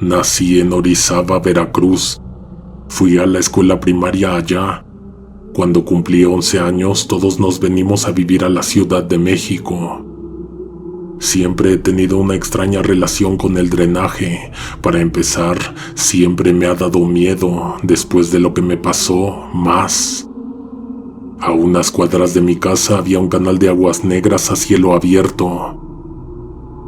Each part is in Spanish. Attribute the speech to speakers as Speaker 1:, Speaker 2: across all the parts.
Speaker 1: Nací en Orizaba, Veracruz. Fui a la escuela primaria allá. Cuando cumplí 11 años, todos nos venimos a vivir a la Ciudad de México. Siempre he tenido una extraña relación con el drenaje. Para empezar, siempre me ha dado miedo. Después de lo que me pasó, más. A unas cuadras de mi casa había un canal de aguas negras a cielo abierto.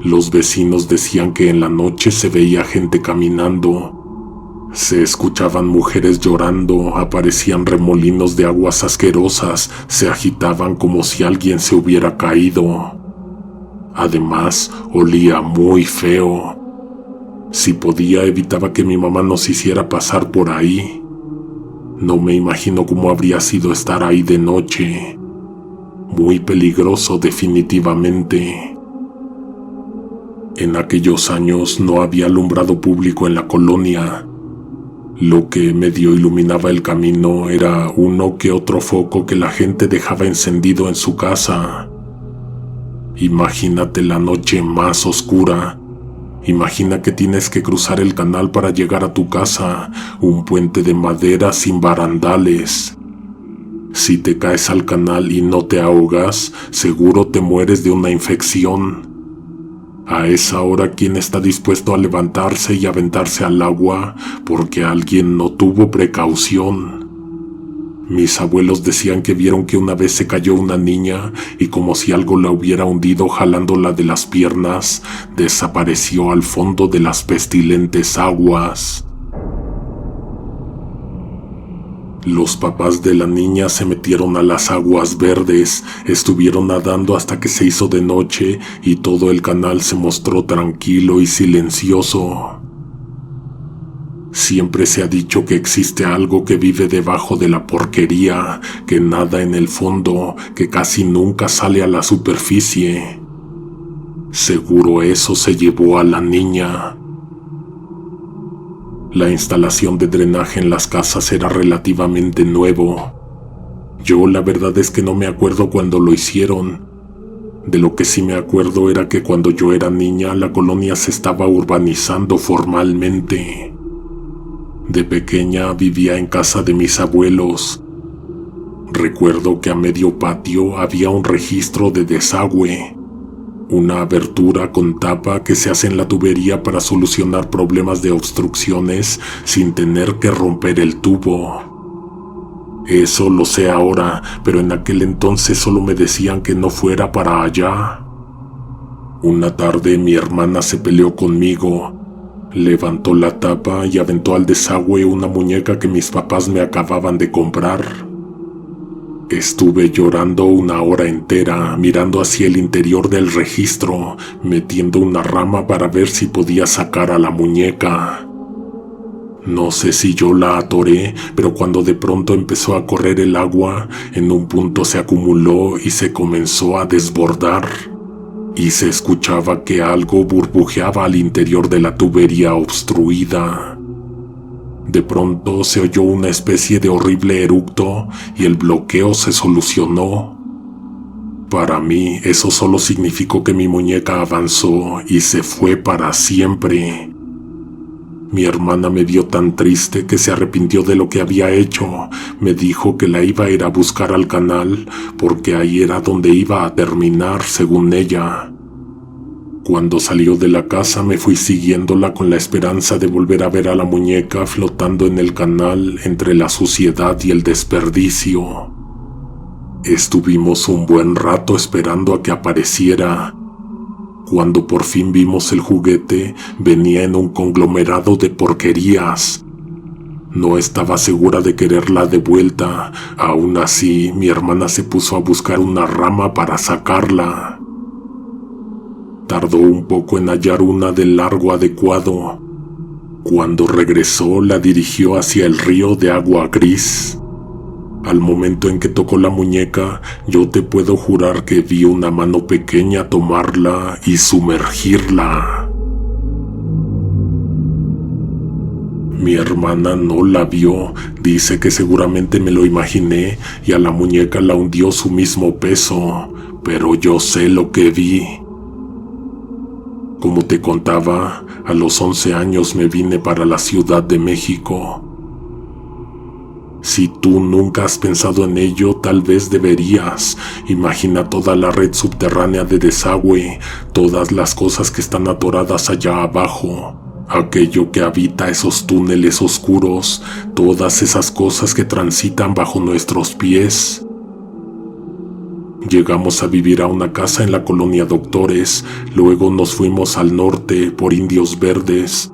Speaker 1: Los vecinos decían que en la noche se veía gente caminando. Se escuchaban mujeres llorando, aparecían remolinos de aguas asquerosas, se agitaban como si alguien se hubiera caído. Además, olía muy feo. Si podía, evitaba que mi mamá nos hiciera pasar por ahí. No me imagino cómo habría sido estar ahí de noche. Muy peligroso, definitivamente. En aquellos años no había alumbrado público en la colonia. Lo que medio iluminaba el camino era uno que otro foco que la gente dejaba encendido en su casa. Imagínate la noche más oscura. Imagina que tienes que cruzar el canal para llegar a tu casa, un puente de madera sin barandales. Si te caes al canal y no te ahogas, seguro te mueres de una infección. A esa hora, ¿quién está dispuesto a levantarse y aventarse al agua porque alguien no tuvo precaución? Mis abuelos decían que vieron que una vez se cayó una niña y como si algo la hubiera hundido jalándola de las piernas, desapareció al fondo de las pestilentes aguas. Los papás de la niña se metieron a las aguas verdes, estuvieron nadando hasta que se hizo de noche y todo el canal se mostró tranquilo y silencioso. Siempre se ha dicho que existe algo que vive debajo de la porquería, que nada en el fondo, que casi nunca sale a la superficie. Seguro eso se llevó a la niña. La instalación de drenaje en las casas era relativamente nuevo. Yo la verdad es que no me acuerdo cuando lo hicieron. De lo que sí me acuerdo era que cuando yo era niña la colonia se estaba urbanizando formalmente. De pequeña vivía en casa de mis abuelos. Recuerdo que a medio patio había un registro de desagüe, una abertura con tapa que se hace en la tubería para solucionar problemas de obstrucciones sin tener que romper el tubo. Eso lo sé ahora, pero en aquel entonces solo me decían que no fuera para allá. Una tarde mi hermana se peleó conmigo. Levantó la tapa y aventó al desagüe una muñeca que mis papás me acababan de comprar. Estuve llorando una hora entera, mirando hacia el interior del registro, metiendo una rama para ver si podía sacar a la muñeca. No sé si yo la atoré, pero cuando de pronto empezó a correr el agua, en un punto se acumuló y se comenzó a desbordar. Y se escuchaba que algo burbujeaba al interior de la tubería obstruida. De pronto se oyó una especie de horrible eructo y el bloqueo se solucionó. Para mí eso solo significó que mi muñeca avanzó y se fue para siempre. Mi hermana me vio tan triste que se arrepintió de lo que había hecho. Me dijo que la iba a ir a buscar al canal porque ahí era donde iba a terminar, según ella. Cuando salió de la casa me fui siguiéndola con la esperanza de volver a ver a la muñeca flotando en el canal entre la suciedad y el desperdicio. Estuvimos un buen rato esperando a que apareciera. Cuando por fin vimos el juguete, venía en un conglomerado de porquerías. No estaba segura de quererla de vuelta. Aún así, mi hermana se puso a buscar una rama para sacarla. Tardó un poco en hallar una de largo adecuado. Cuando regresó, la dirigió hacia el río de agua gris. Al momento en que tocó la muñeca, yo te puedo jurar que vi una mano pequeña tomarla y sumergirla. Mi hermana no la vio, dice que seguramente me lo imaginé y a la muñeca la hundió su mismo peso, pero yo sé lo que vi. Como te contaba, a los 11 años me vine para la Ciudad de México. Si tú nunca has pensado en ello, tal vez deberías. Imagina toda la red subterránea de desagüe, todas las cosas que están atoradas allá abajo, aquello que habita esos túneles oscuros, todas esas cosas que transitan bajo nuestros pies. Llegamos a vivir a una casa en la colonia Doctores, luego nos fuimos al norte por Indios Verdes.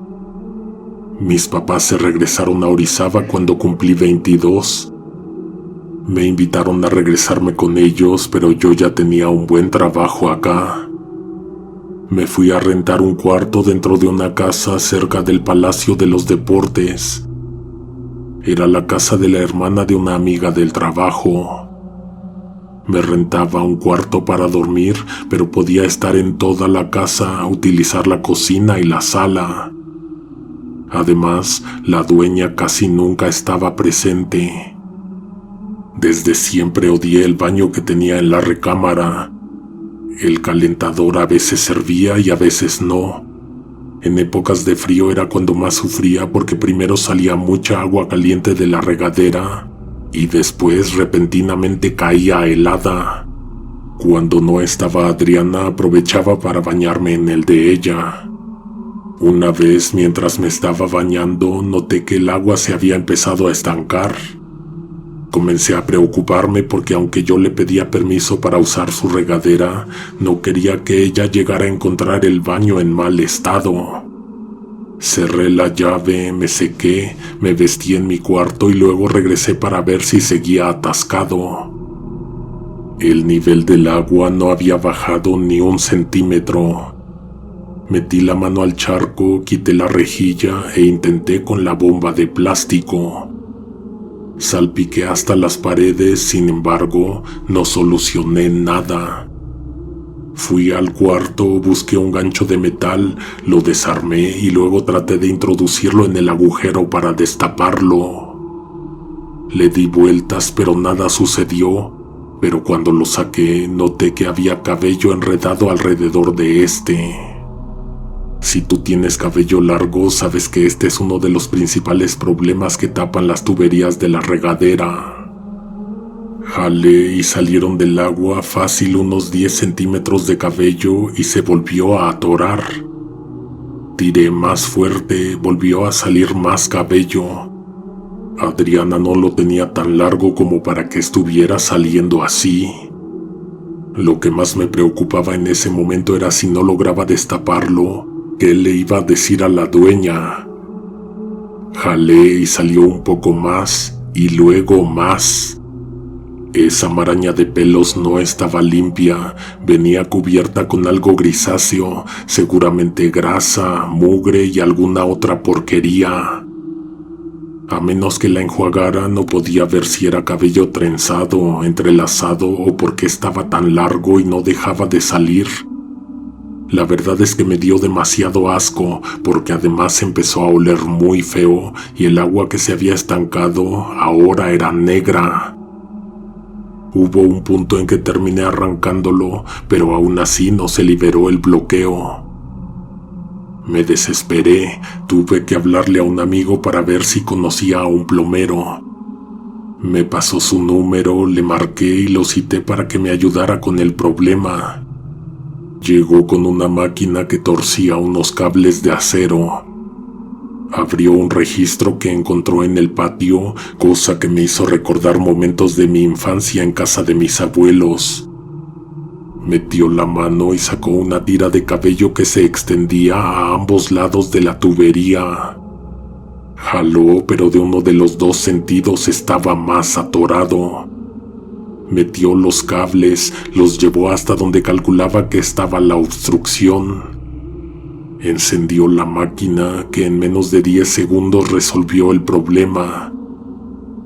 Speaker 1: Mis papás se regresaron a Orizaba cuando cumplí 22. Me invitaron a regresarme con ellos, pero yo ya tenía un buen trabajo acá. Me fui a rentar un cuarto dentro de una casa cerca del Palacio de los Deportes. Era la casa de la hermana de una amiga del trabajo. Me rentaba un cuarto para dormir, pero podía estar en toda la casa, utilizar la cocina y la sala. Además, la dueña casi nunca estaba presente. Desde siempre odié el baño que tenía en la recámara. El calentador a veces servía y a veces no. En épocas de frío era cuando más sufría porque primero salía mucha agua caliente de la regadera y después repentinamente caía helada. Cuando no estaba Adriana, aprovechaba para bañarme en el de ella. Una vez, mientras me estaba bañando, noté que el agua se había empezado a estancar. Comencé a preocuparme porque aunque yo le pedía permiso para usar su regadera, no quería que ella llegara a encontrar el baño en mal estado. Cerré la llave, me sequé, me vestí en mi cuarto y luego regresé para ver si seguía atascado. El nivel del agua no había bajado ni 1 centímetro. Metí la mano al charco, quité la rejilla e intenté con la bomba de plástico. Salpiqué hasta las paredes, sin embargo, no solucioné nada. Fui al cuarto, busqué un gancho de metal, lo desarmé y luego traté de introducirlo en el agujero para destaparlo. Le di vueltas, pero nada sucedió, pero cuando lo saqué, noté que había cabello enredado alrededor de este. Si tú tienes cabello largo, sabes que este es uno de los principales problemas que tapan las tuberías de la regadera. Jalé y salieron del agua fácil unos 10 centímetros de cabello y se volvió a atorar. Tiré más fuerte, volvió a salir más cabello. Adriana no lo tenía tan largo como para que estuviera saliendo así. Lo que más me preocupaba en ese momento era si no lograba destaparlo, ¿qué le iba a decir a la dueña? Jalé y salió un poco más y luego más. Esa maraña de pelos no estaba limpia, venía cubierta con algo grisáceo, seguramente grasa, mugre y alguna otra porquería. A menos que la enjuagara, no podía ver si era cabello trenzado, entrelazado o porque estaba tan largo y no dejaba de salir. La verdad es que me dio demasiado asco, porque además empezó a oler muy feo y el agua que se había estancado ahora era negra. Hubo un punto en que terminé arrancándolo, pero aún así no se liberó el bloqueo. Me desesperé, tuve que hablarle a un amigo para ver si conocía a un plomero. Me pasó su número, le marqué y lo cité para que me ayudara con el problema. Llegó con una máquina que torcía unos cables de acero. Abrió un registro que encontró en el patio, cosa que me hizo recordar momentos de mi infancia en casa de mis abuelos. Metió la mano y sacó una tira de cabello que se extendía a ambos lados de la tubería. Jaló, pero de uno de los 2 sentidos estaba más atorado. Metió los cables, los llevó hasta donde calculaba que estaba la obstrucción. Encendió la máquina que en menos de 10 segundos resolvió el problema.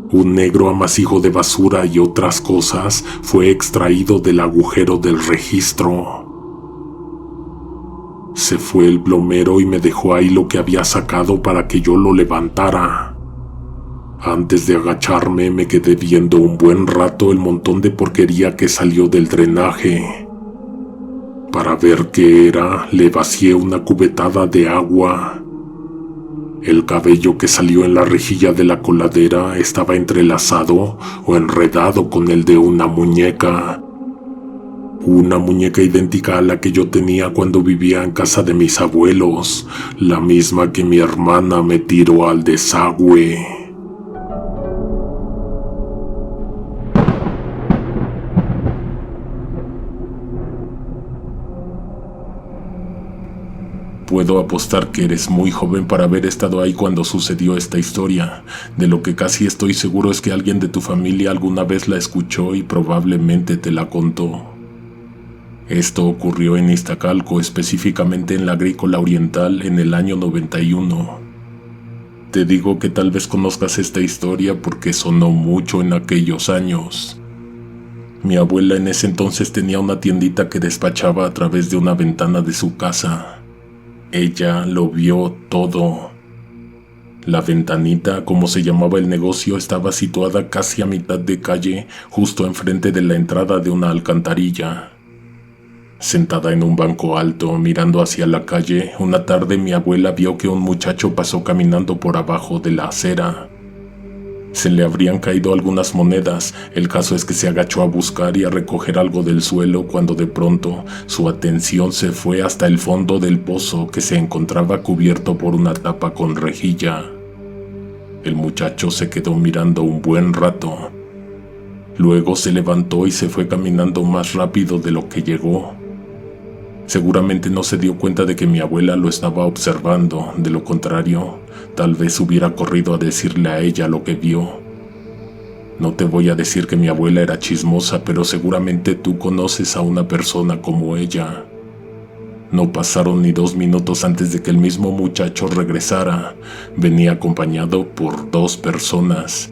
Speaker 1: Un negro amasijo de basura y otras cosas fue extraído del agujero del registro. Se fue el plomero y me dejó ahí lo que había sacado para que yo lo levantara. Antes de agacharme me quedé viendo un buen rato el montón de porquería que salió del drenaje. Para ver qué era, le vacié una cubetada de agua. El cabello que salió en la rejilla de la coladera estaba entrelazado o enredado con el de una muñeca. Una muñeca idéntica a la que yo tenía cuando vivía en casa de mis abuelos, la misma que mi hermana me tiró al desagüe. Puedo apostar que eres muy joven para haber estado ahí cuando sucedió esta historia. De lo que casi estoy seguro es que alguien de tu familia alguna vez la escuchó y probablemente te la contó. Esto ocurrió en Iztacalco, específicamente en la Agrícola Oriental, en el año 91. Te digo que tal vez conozcas esta historia porque sonó mucho en aquellos años. Mi abuela en ese entonces tenía una tiendita que despachaba a través de una ventana de su casa. Ella lo vio todo. La ventanita, como se llamaba el negocio, estaba situada casi a mitad de calle, justo enfrente de la entrada de una alcantarilla. Sentada en un banco alto, mirando hacia la calle, una tarde mi abuela vio que un muchacho pasó caminando por abajo de la acera. Se le habrían caído algunas monedas. El caso es que se agachó a buscar y a recoger algo del suelo cuando de pronto su atención se fue hasta el fondo del pozo, que se encontraba cubierto por una tapa con rejilla. El muchacho se quedó mirando un buen rato. Luego se levantó y se fue caminando más rápido de lo que llegó. Seguramente no se dio cuenta de que mi abuela lo estaba observando. De lo contrario, tal vez hubiera corrido a decirle a ella lo que vio. No te voy a decir que mi abuela era chismosa, pero seguramente tú conoces a una persona como ella. No pasaron ni 2 minutos antes de que el mismo muchacho regresara. Venía acompañado por 2 personas.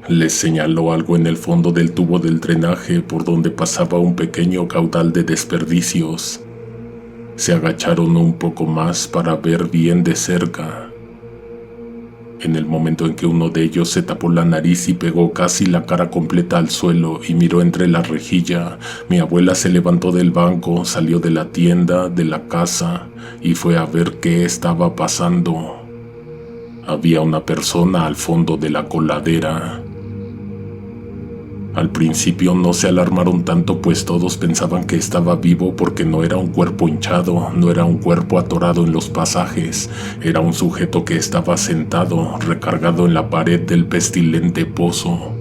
Speaker 1: Les señaló algo en el fondo del tubo del drenaje por donde pasaba un pequeño caudal de desperdicios. Se agacharon un poco más para ver bien de cerca. En el momento en que uno de ellos se tapó la nariz y pegó casi la cara completa al suelo y miró entre la rejilla, mi abuela se levantó del banco, salió de la tienda, de la casa y fue a ver qué estaba pasando. Había una persona al fondo de la coladera. Al principio no se alarmaron tanto, pues todos pensaban que estaba vivo porque no era un cuerpo hinchado, no era un cuerpo atorado en los pasajes, era un sujeto que estaba sentado, recargado en la pared del pestilente pozo.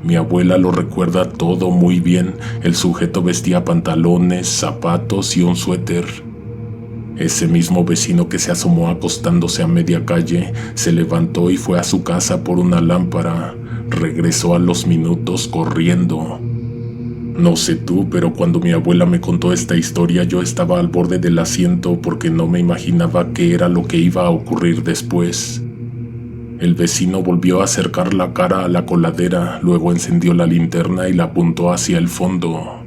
Speaker 1: Mi abuela lo recuerda todo muy bien. El sujeto vestía pantalones, zapatos y un suéter. Ese mismo vecino que se asomó acostándose a media calle se levantó y fue a su casa por una lámpara. Regresó a los minutos corriendo. No sé tú, pero cuando mi abuela me contó esta historia yo estaba al borde del asiento porque no me imaginaba qué era lo que iba a ocurrir después. El vecino volvió a acercar la cara a la coladera, luego encendió la linterna y la apuntó hacia el fondo.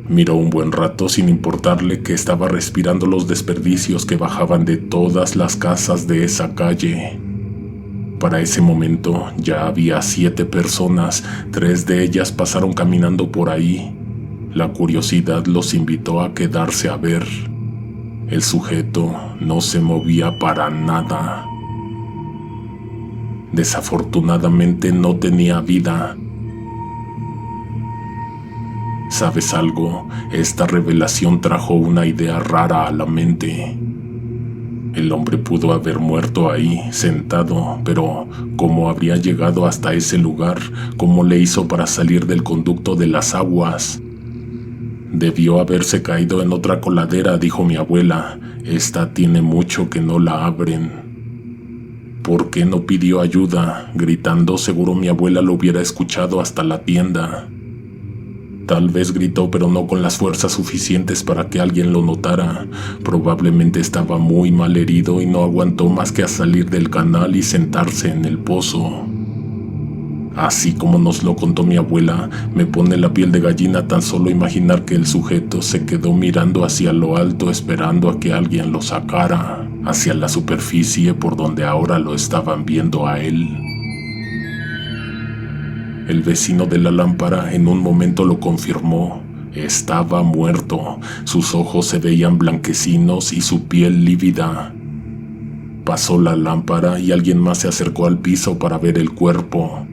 Speaker 1: Miró un buen rato sin importarle que estaba respirando los desperdicios que bajaban de todas las casas de esa calle. Para ese momento ya había 7 personas, 3 de ellas pasaron caminando por ahí. La curiosidad los invitó a quedarse a ver. El sujeto no se movía para nada. Desafortunadamente no tenía vida. ¿Sabes algo? Esta revelación trajo una idea rara a la mente. El hombre pudo haber muerto ahí, sentado, pero ¿cómo habría llegado hasta ese lugar? ¿Cómo le hizo para salir del conducto de las aguas? Debió haberse caído en otra coladera, dijo mi abuela. Esta tiene mucho que no la abren. ¿Por qué no pidió ayuda? Gritando, seguro mi abuela lo hubiera escuchado hasta la tienda. Tal vez gritó, pero no con las fuerzas suficientes para que alguien lo notara. Probablemente estaba muy mal herido y no aguantó más que a salir del canal y sentarse en el pozo. Así como nos lo contó mi abuela, me pone la piel de gallina tan solo imaginar que el sujeto se quedó mirando hacia lo alto esperando a que alguien lo sacara, hacia la superficie por donde ahora lo estaban viendo a él. El vecino de la lámpara en un momento lo confirmó. Estaba muerto, sus ojos se veían blanquecinos y su piel lívida. Pasó la lámpara y alguien más se acercó al piso para ver el cuerpo.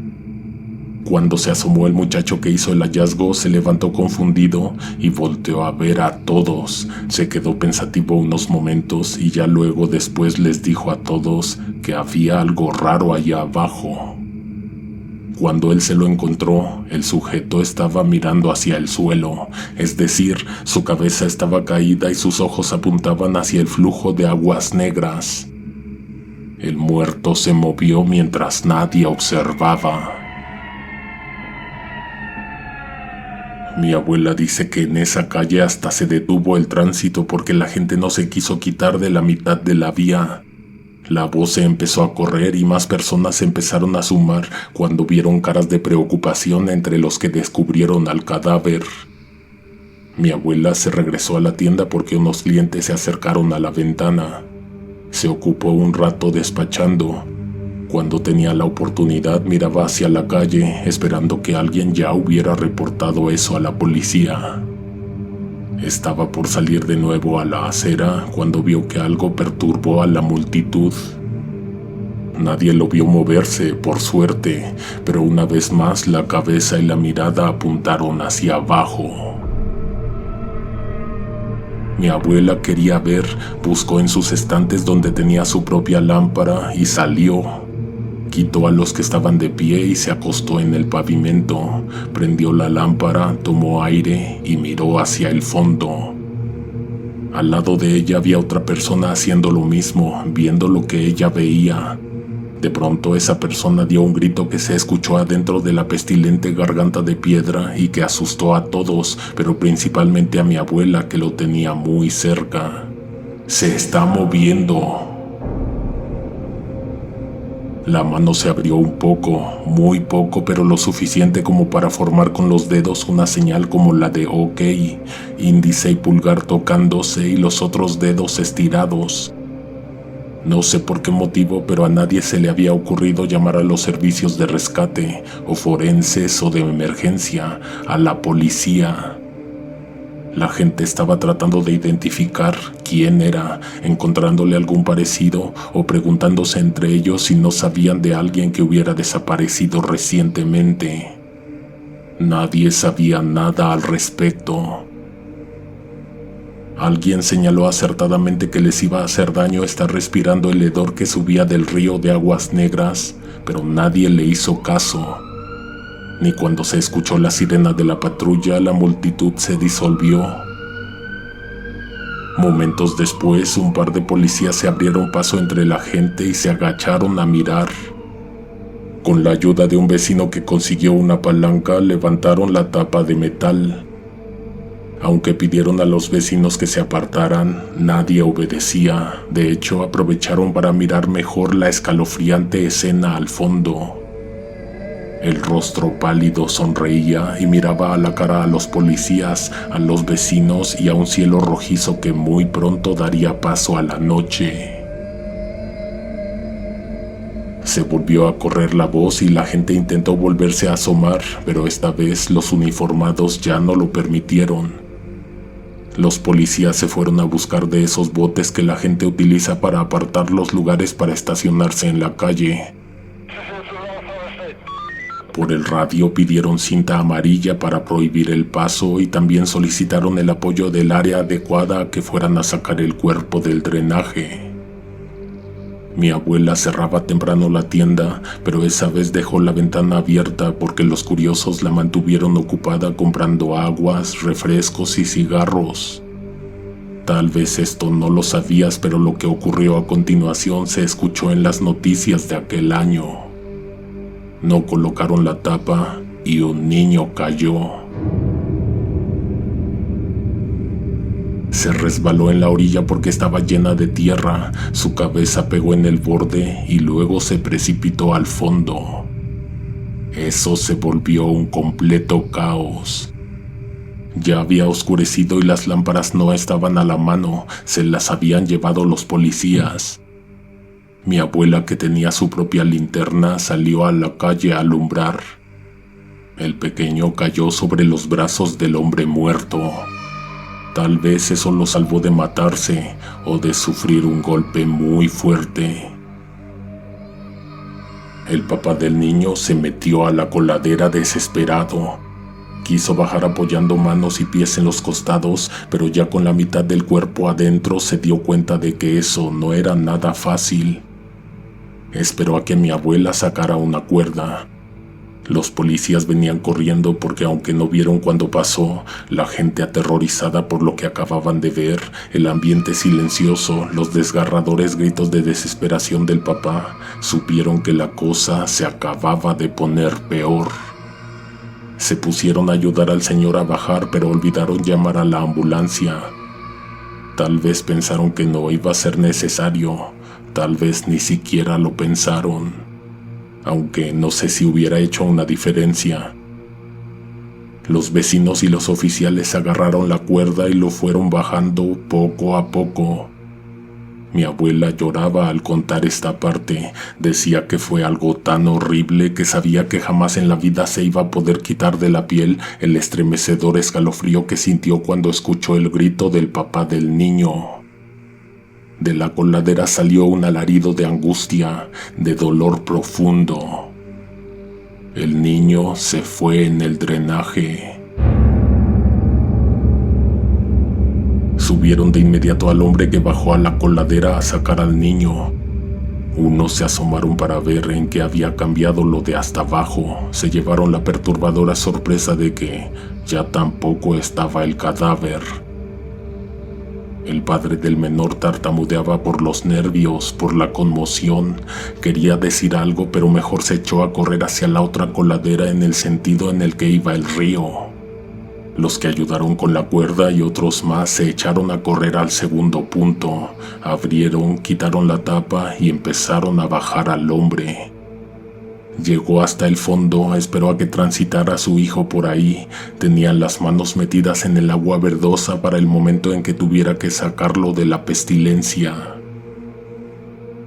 Speaker 1: Cuando se asomó el muchacho que hizo el hallazgo, se levantó confundido y volteó a ver a todos. Se quedó pensativo unos momentos y ya luego después les dijo a todos que había algo raro allá abajo. Cuando él se lo encontró, el sujeto estaba mirando hacia el suelo, es decir, su cabeza estaba caída y sus ojos apuntaban hacia el flujo de aguas negras. El muerto se movió mientras nadie observaba. Mi abuela dice que en esa calle hasta se detuvo el tránsito porque la gente no se quiso quitar de la mitad de la vía. La voz se empezó a correr y más personas se empezaron a sumar cuando vieron caras de preocupación entre los que descubrieron al cadáver. Mi abuela se regresó a la tienda porque unos clientes se acercaron a la ventana. Se ocupó un rato despachando. Cuando tenía la oportunidad miraba hacia la calle, esperando que alguien ya hubiera reportado eso a la policía. Estaba por salir de nuevo a la acera cuando vio que algo perturbó a la multitud. Nadie lo vio moverse, por suerte, pero una vez más la cabeza y la mirada apuntaron hacia abajo. Mi abuela quería ver, buscó en sus estantes donde tenía su propia lámpara y salió. Quitó a los que estaban de pie y se acostó en el pavimento. Prendió la lámpara, tomó aire y miró hacia el fondo. Al lado de ella había otra persona haciendo lo mismo, viendo lo que ella veía. De pronto esa persona dio un grito que se escuchó adentro de la pestilente garganta de piedra y que asustó a todos, pero principalmente a mi abuela que lo tenía muy cerca. «¡Se está moviendo!». La mano se abrió un poco, muy poco, pero lo suficiente como para formar con los dedos una señal como la de OK, índice y pulgar tocándose y los otros dedos estirados. No sé por qué motivo, pero a nadie se le había ocurrido llamar a los servicios de rescate, o forenses o de emergencia, a la policía. La gente estaba tratando de identificar quién era, encontrándole algún parecido o preguntándose entre ellos si no sabían de alguien que hubiera desaparecido recientemente. Nadie sabía nada al respecto. Alguien señaló acertadamente que les iba a hacer daño estar respirando el hedor que subía del río de aguas negras, pero nadie le hizo caso. Ni cuando se escuchó la sirena de la patrulla, la multitud se disolvió. Momentos después, un par de policías se abrieron paso entre la gente y se agacharon a mirar. Con la ayuda de un vecino que consiguió una palanca, levantaron la tapa de metal. Aunque pidieron a los vecinos que se apartaran, nadie obedecía. De hecho, aprovecharon para mirar mejor la escalofriante escena al fondo. El rostro pálido sonreía y miraba a la cara a los policías, a los vecinos y a un cielo rojizo que muy pronto daría paso a la noche. Se volvió a correr la voz y la gente intentó volverse a asomar, pero esta vez los uniformados ya no lo permitieron. Los policías se fueron a buscar de esos botes que la gente utiliza para apartar los lugares para estacionarse en la calle. Por el radio pidieron cinta amarilla para prohibir el paso y también solicitaron el apoyo del área adecuada a que fueran a sacar el cuerpo del drenaje. Mi abuela cerraba temprano la tienda, pero esa vez dejó la ventana abierta porque los curiosos la mantuvieron ocupada comprando aguas, refrescos y cigarros. Tal vez esto no lo sabías, pero lo que ocurrió a continuación se escuchó en las noticias de aquel año. No colocaron la tapa y un niño cayó. Se resbaló en la orilla porque estaba llena de tierra, su cabeza pegó en el borde y luego se precipitó al fondo. Eso se volvió un completo caos. Ya había oscurecido y las lámparas no estaban a la mano, se las habían llevado los policías. Mi abuela, que tenía su propia linterna, salió a la calle a alumbrar. El pequeño cayó sobre los brazos del hombre muerto. Tal vez eso lo salvó de matarse o de sufrir un golpe muy fuerte. El papá del niño se metió a la coladera desesperado. Quiso bajar apoyando manos y pies en los costados, pero ya con la mitad del cuerpo adentro se dio cuenta de que eso no era nada fácil. Esperó a que mi abuela sacara una cuerda. Los policías venían corriendo porque aunque no vieron cuando pasó, la gente aterrorizada por lo que acababan de ver, el ambiente silencioso, los desgarradores gritos de desesperación del papá, supieron que la cosa se acababa de poner peor. Se pusieron a ayudar al señor a bajar, pero olvidaron llamar a la ambulancia. Tal vez pensaron que no iba a ser necesario, tal vez ni siquiera lo pensaron. Aunque no sé si hubiera hecho una diferencia. Los vecinos y los oficiales agarraron la cuerda y lo fueron bajando poco a poco. Mi abuela lloraba al contar esta parte. Decía que fue algo tan horrible que sabía que jamás en la vida se iba a poder quitar de la piel el estremecedor escalofrío que sintió cuando escuchó el grito del papá del niño. De la coladera salió un alarido de angustia, de dolor profundo. El niño se fue en el drenaje. Subieron de inmediato al hombre que bajó a la coladera a sacar al niño. Unos se asomaron para ver en qué había cambiado lo de hasta abajo. Se llevaron la perturbadora sorpresa de que ya tampoco estaba el cadáver. El padre del menor tartamudeaba por los nervios, por la conmoción. Quería decir algo, pero mejor se echó a correr hacia la otra coladera en el sentido en el que iba el río. Los que ayudaron con la cuerda y otros más se echaron a correr al segundo punto. Abrieron, quitaron la tapa y empezaron a bajar al hombre. Llegó hasta el fondo, esperó a que transitara su hijo por ahí. Tenía las manos metidas en el agua verdosa para el momento en que tuviera que sacarlo de la pestilencia.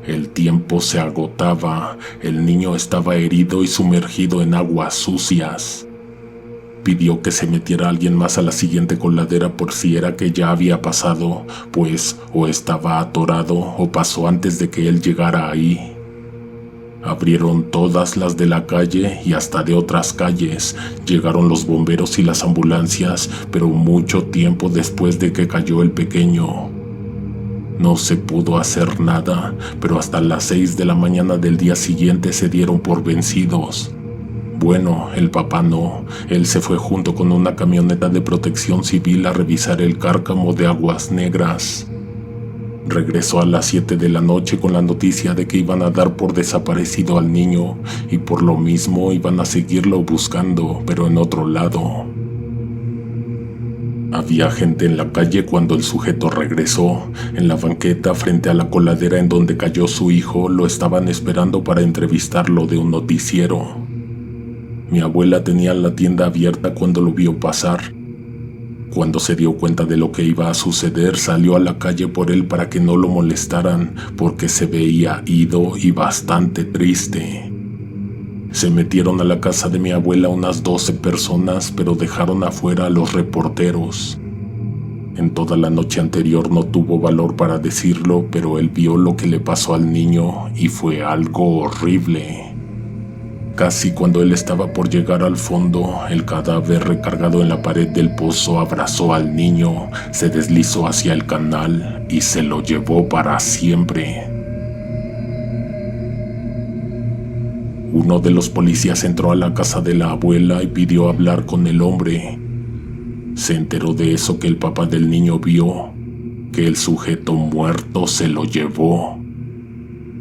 Speaker 1: El tiempo se agotaba, el niño estaba herido y sumergido en aguas sucias. Pidió que se metiera alguien más a la siguiente coladera por si era que ya había pasado, pues o estaba atorado o pasó antes de que él llegara ahí. Abrieron todas las de la calle y hasta de otras calles. Llegaron los bomberos y las ambulancias, pero mucho tiempo después de que cayó el pequeño. No se pudo hacer nada, pero hasta las 6 de la mañana del día siguiente se dieron por vencidos. Bueno, el papá no. Él se fue junto con una camioneta de protección civil a revisar el cárcamo de aguas negras. Regresó a las 7 de la noche con la noticia de que iban a dar por desaparecido al niño y por lo mismo iban a seguirlo buscando, pero en otro lado. Había gente en la calle cuando el sujeto regresó. En la banqueta frente a la coladera en donde cayó su hijo lo estaban esperando para entrevistarlo de un noticiero. Mi abuela tenía la tienda abierta cuando lo vio pasar. Cuando se dio cuenta de lo que iba a suceder, salió a la calle por él para que no lo molestaran, porque se veía ido y bastante triste. Se metieron a la casa de mi abuela unas 12 personas, pero dejaron afuera a los reporteros. En toda la noche anterior no tuvo valor para decirlo, pero él vio lo que le pasó al niño y fue algo horrible. Casi cuando él estaba por llegar al fondo, el cadáver recargado en la pared del pozo abrazó al niño, se deslizó hacia el canal y se lo llevó para siempre. Uno de los policías entró a la casa de la abuela y pidió hablar con el hombre. Se enteró de eso que el papá del niño vio, que el sujeto muerto se lo llevó.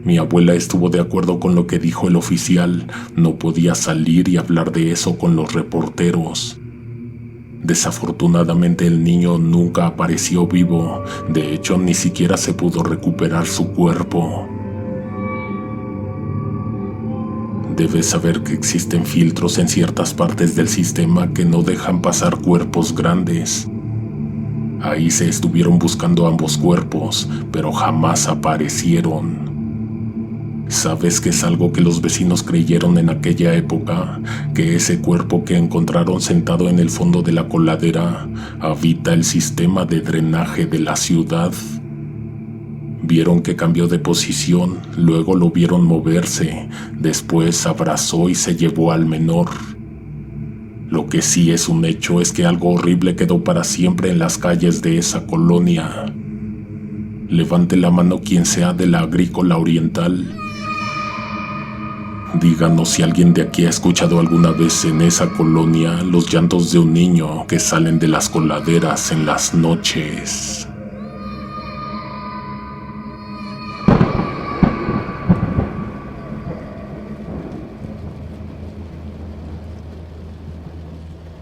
Speaker 1: Mi abuela estuvo de acuerdo con lo que dijo el oficial. No podía salir y hablar de eso con los reporteros. Desafortunadamente el niño nunca apareció vivo. De hecho, ni siquiera se pudo recuperar su cuerpo. Debes saber que existen filtros en ciertas partes del sistema que no dejan pasar cuerpos grandes. Ahí se estuvieron buscando ambos cuerpos, pero jamás aparecieron. ¿Sabes que es algo que los vecinos creyeron en aquella época? Que ese cuerpo que encontraron sentado en el fondo de la coladera habita el sistema de drenaje de la ciudad. Vieron que cambió de posición, luego lo vieron moverse, después abrazó y se llevó al menor. Lo que sí es un hecho es que algo horrible quedó para siempre en las calles de esa colonia. Levante la mano quien sea de la Agrícola Oriental. Díganos si alguien de aquí ha escuchado alguna vez en esa colonia los llantos de un niño que salen de las coladeras en las noches.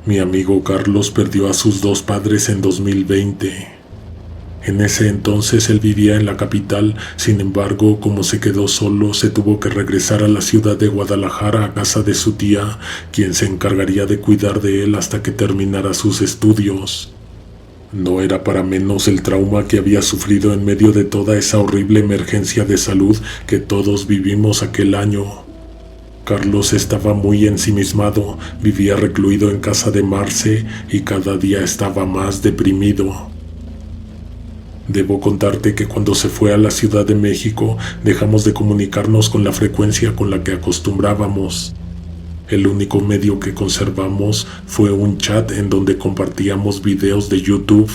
Speaker 1: Mi amigo Carlos perdió a sus dos padres en 2020. En ese entonces él vivía en la capital, sin embargo, como se quedó solo, se tuvo que regresar a la ciudad de Guadalajara a casa de su tía, quien se encargaría de cuidar de él hasta que terminara sus estudios. No era para menos el trauma que había sufrido en medio de toda esa horrible emergencia de salud que todos vivimos aquel año. Carlos estaba muy ensimismado, vivía recluido en casa de Marce y cada día estaba más deprimido. Debo contarte que cuando se fue a la Ciudad de México dejamos de comunicarnos con la frecuencia con la que acostumbrábamos. El único medio que conservamos fue un chat en donde compartíamos videos de YouTube.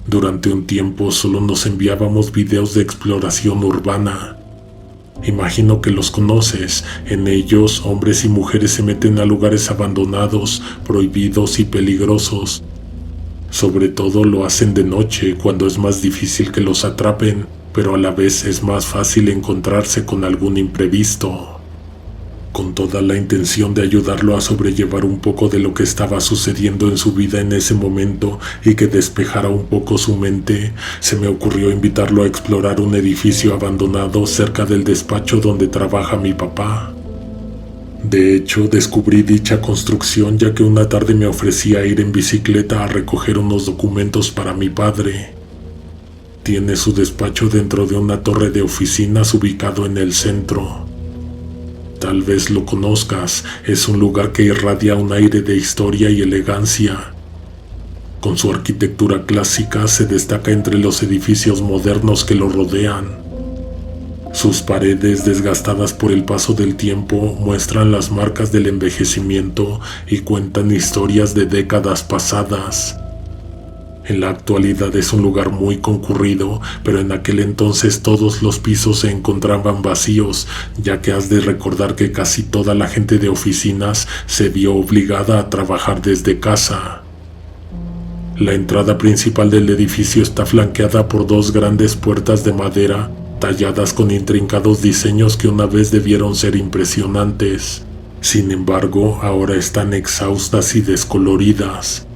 Speaker 1: Durante un tiempo solo nos enviábamos videos de exploración urbana. Imagino que los conoces. En ellos, hombres y mujeres se meten a lugares abandonados, prohibidos y peligrosos. Sobre todo lo hacen de noche, cuando es más difícil que los atrapen, pero a la vez es más fácil encontrarse con algún imprevisto. Con toda la intención de ayudarlo a sobrellevar un poco de lo que estaba sucediendo en su vida en ese momento y que despejara un poco su mente, se me ocurrió invitarlo a explorar un edificio abandonado cerca del despacho donde trabaja mi papá. De hecho, descubrí dicha construcción ya que una tarde me ofrecía ir en bicicleta a recoger unos documentos para mi padre. Tiene su despacho dentro de una torre de oficinas ubicado en el centro. Tal vez lo conozcas, es un lugar que irradia un aire de historia y elegancia. Con su arquitectura clásica se destaca entre los edificios modernos que lo rodean. Sus paredes, desgastadas por el paso del tiempo, muestran las marcas del envejecimiento y cuentan historias de décadas pasadas. En la actualidad es un lugar muy concurrido, pero en aquel entonces todos los pisos se encontraban vacíos, ya que has de recordar que casi toda la gente de oficinas se vio obligada a trabajar desde casa. La entrada principal del edificio está flanqueada por dos grandes puertas de madera, talladas con intrincados diseños que una vez debieron ser impresionantes. Sin embargo, ahora están exhaustas y descoloridas.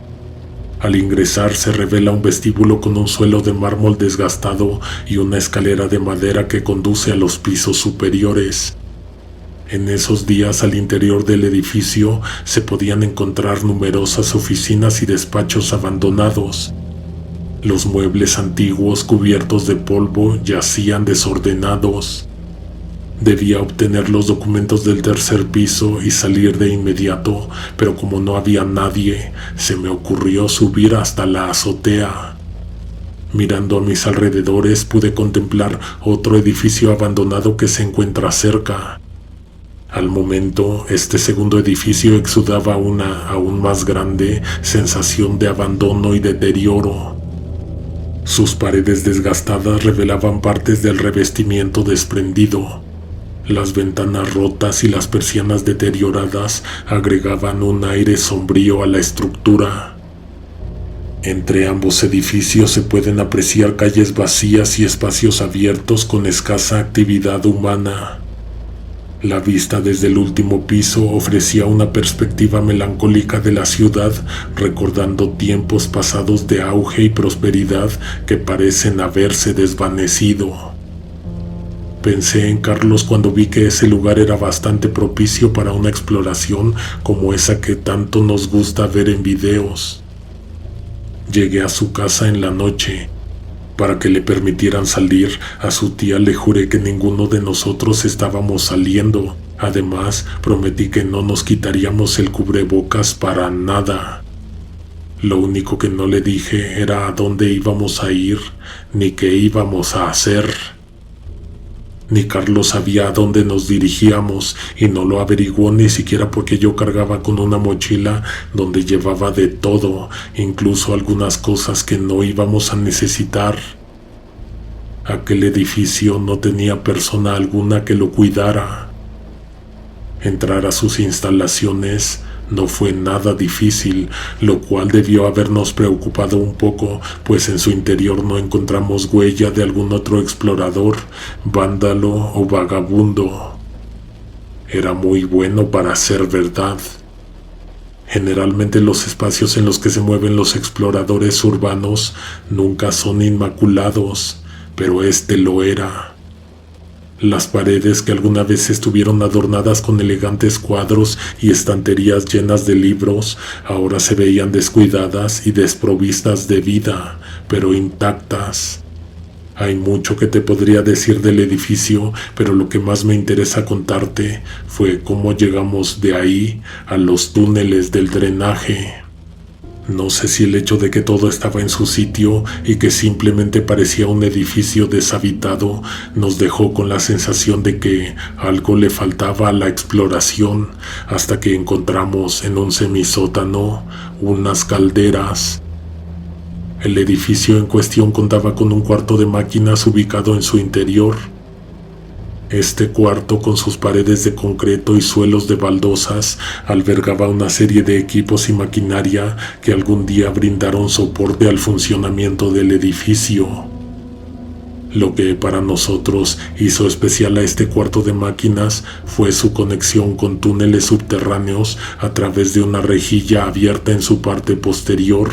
Speaker 1: Al ingresar se revela un vestíbulo con un suelo de mármol desgastado y una escalera de madera que conduce a los pisos superiores. En esos días al interior del edificio se podían encontrar numerosas oficinas y despachos abandonados. Los muebles antiguos cubiertos de polvo yacían desordenados. Debía obtener los documentos del tercer piso y salir de inmediato, pero como no había nadie, se me ocurrió subir hasta la azotea. Mirando a mis alrededores pude contemplar otro edificio abandonado que se encuentra cerca. Al momento, este segundo edificio exudaba una aún más grande sensación de abandono y deterioro. Sus paredes desgastadas revelaban partes del revestimiento desprendido. Las ventanas rotas y las persianas deterioradas agregaban un aire sombrío a la estructura. Entre ambos edificios se pueden apreciar calles vacías y espacios abiertos con escasa actividad humana. La vista desde el último piso ofrecía una perspectiva melancólica de la ciudad, recordando tiempos pasados de auge y prosperidad que parecen haberse desvanecido. Pensé en Carlos cuando vi que ese lugar era bastante propicio para una exploración como esa que tanto nos gusta ver en videos. Llegué a su casa en la noche. Para que le permitieran salir, a su tía le juré que ninguno de nosotros estábamos saliendo. Además, prometí que no nos quitaríamos el cubrebocas para nada. Lo único que no le dije era a dónde íbamos a ir, ni qué íbamos a hacer. Ni Carlos sabía a dónde nos dirigíamos y no lo averiguó ni siquiera porque yo cargaba con una mochila donde llevaba de todo, incluso algunas cosas que no íbamos a necesitar. Aquel edificio no tenía persona alguna que lo cuidara. Entrar a sus instalaciones no fue nada difícil, lo cual debió habernos preocupado un poco, pues en su interior no encontramos huella de algún otro explorador, vándalo o vagabundo. Era muy bueno para ser verdad. Generalmente los espacios en los que se mueven los exploradores urbanos nunca son inmaculados, pero este lo era. Las paredes, que alguna vez estuvieron adornadas con elegantes cuadros y estanterías llenas de libros, ahora se veían descuidadas y desprovistas de vida, pero intactas. Hay mucho que te podría decir del edificio, pero lo que más me interesa contarte fue cómo llegamos de ahí a los túneles del drenaje. No sé si el hecho de que todo estaba en su sitio y que simplemente parecía un edificio deshabitado nos dejó con la sensación de que algo le faltaba a la exploración, hasta que encontramos en un semisótano unas calderas. El edificio en cuestión contaba con un cuarto de máquinas ubicado en su interior. Este cuarto, con sus paredes de concreto y suelos de baldosas, albergaba una serie de equipos y maquinaria que algún día brindaron soporte al funcionamiento del edificio. Lo que para nosotros hizo especial a este cuarto de máquinas fue su conexión con túneles subterráneos a través de una rejilla abierta en su parte posterior.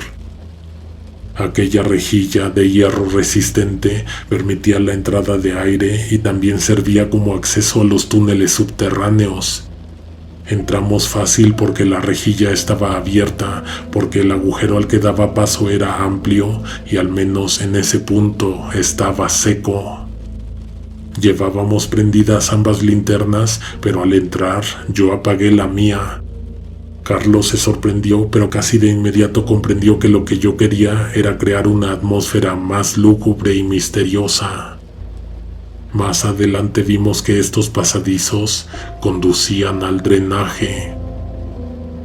Speaker 1: Aquella rejilla de hierro resistente permitía la entrada de aire y también servía como acceso a los túneles subterráneos. Entramos fácil porque la rejilla estaba abierta, porque el agujero al que daba paso era amplio y al menos en ese punto estaba seco. Llevábamos prendidas ambas linternas, pero al entrar yo apagué la mía. Carlos se sorprendió, pero casi de inmediato comprendió que lo que yo quería era crear una atmósfera más lúgubre y misteriosa. Más adelante vimos que estos pasadizos conducían al drenaje.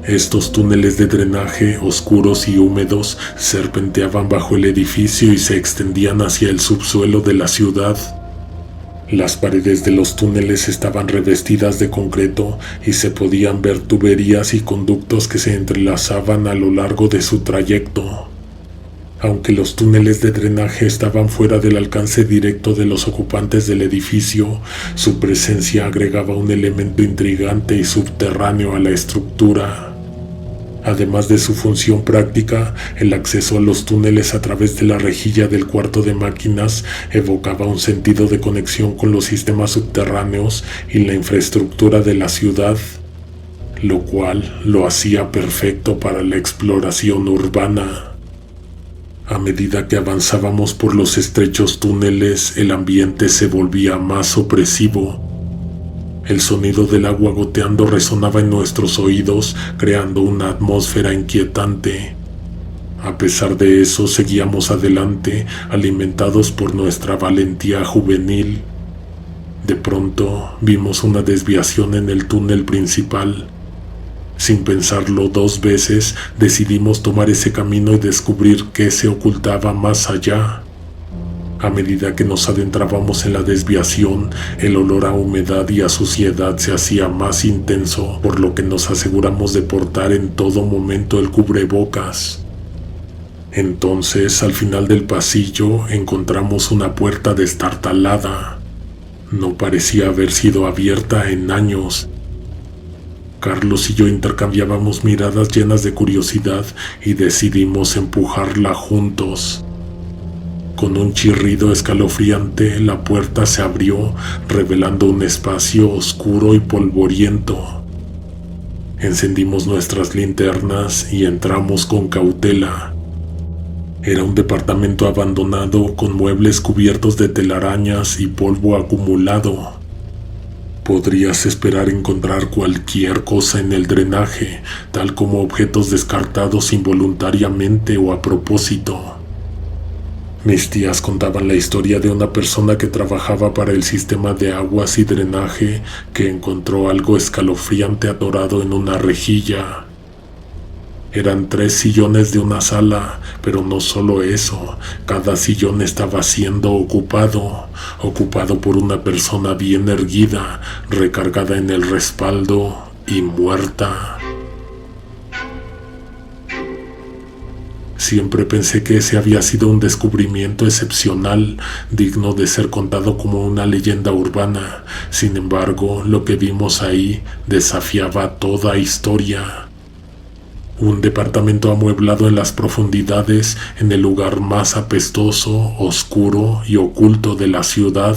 Speaker 1: Estos túneles de drenaje, oscuros y húmedos, serpenteaban bajo el edificio y se extendían hacia el subsuelo de la ciudad. Las paredes de los túneles estaban revestidas de concreto y se podían ver tuberías y conductos que se entrelazaban a lo largo de su trayecto. Aunque los túneles de drenaje estaban fuera del alcance directo de los ocupantes del edificio, su presencia agregaba un elemento intrigante y subterráneo a la estructura. Además de su función práctica, el acceso a los túneles a través de la rejilla del cuarto de máquinas evocaba un sentido de conexión con los sistemas subterráneos y la infraestructura de la ciudad, lo cual lo hacía perfecto para la exploración urbana. A medida que avanzábamos por los estrechos túneles, el ambiente se volvía más opresivo. El sonido del agua goteando resonaba en nuestros oídos, creando una atmósfera inquietante. A pesar de eso, seguíamos adelante, alimentados por nuestra valentía juvenil. De pronto, vimos una desviación en el túnel principal. Sin pensarlo dos veces, decidimos tomar ese camino y descubrir qué se ocultaba más allá. A medida que nos adentrábamos en la desviación, el olor a humedad y a suciedad se hacía más intenso, por lo que nos aseguramos de portar en todo momento el cubrebocas. Entonces, al final del pasillo, encontramos una puerta destartalada. No parecía haber sido abierta en años. Carlos y yo intercambiábamos miradas llenas de curiosidad y decidimos empujarla juntos. Con un chirrido escalofriante, la puerta se abrió, revelando un espacio oscuro y polvoriento. Encendimos nuestras linternas y entramos con cautela. Era un departamento abandonado con muebles cubiertos de telarañas y polvo acumulado. Podrías esperar encontrar cualquier cosa en el drenaje, tal como objetos descartados involuntariamente o a propósito. Mis tías contaban la historia de una persona que trabajaba para el sistema de aguas y drenaje que encontró algo escalofriante atorado en una rejilla. Eran 3 sillones de una sala, pero no solo eso, cada sillón estaba siendo ocupado por una persona bien erguida, recargada en el respaldo y muerta. Siempre pensé que ese había sido un descubrimiento excepcional, digno de ser contado como una leyenda urbana. Sin embargo, lo que vimos ahí desafiaba toda historia. Un departamento amueblado en las profundidades, en el lugar más apestoso, oscuro y oculto de la ciudad.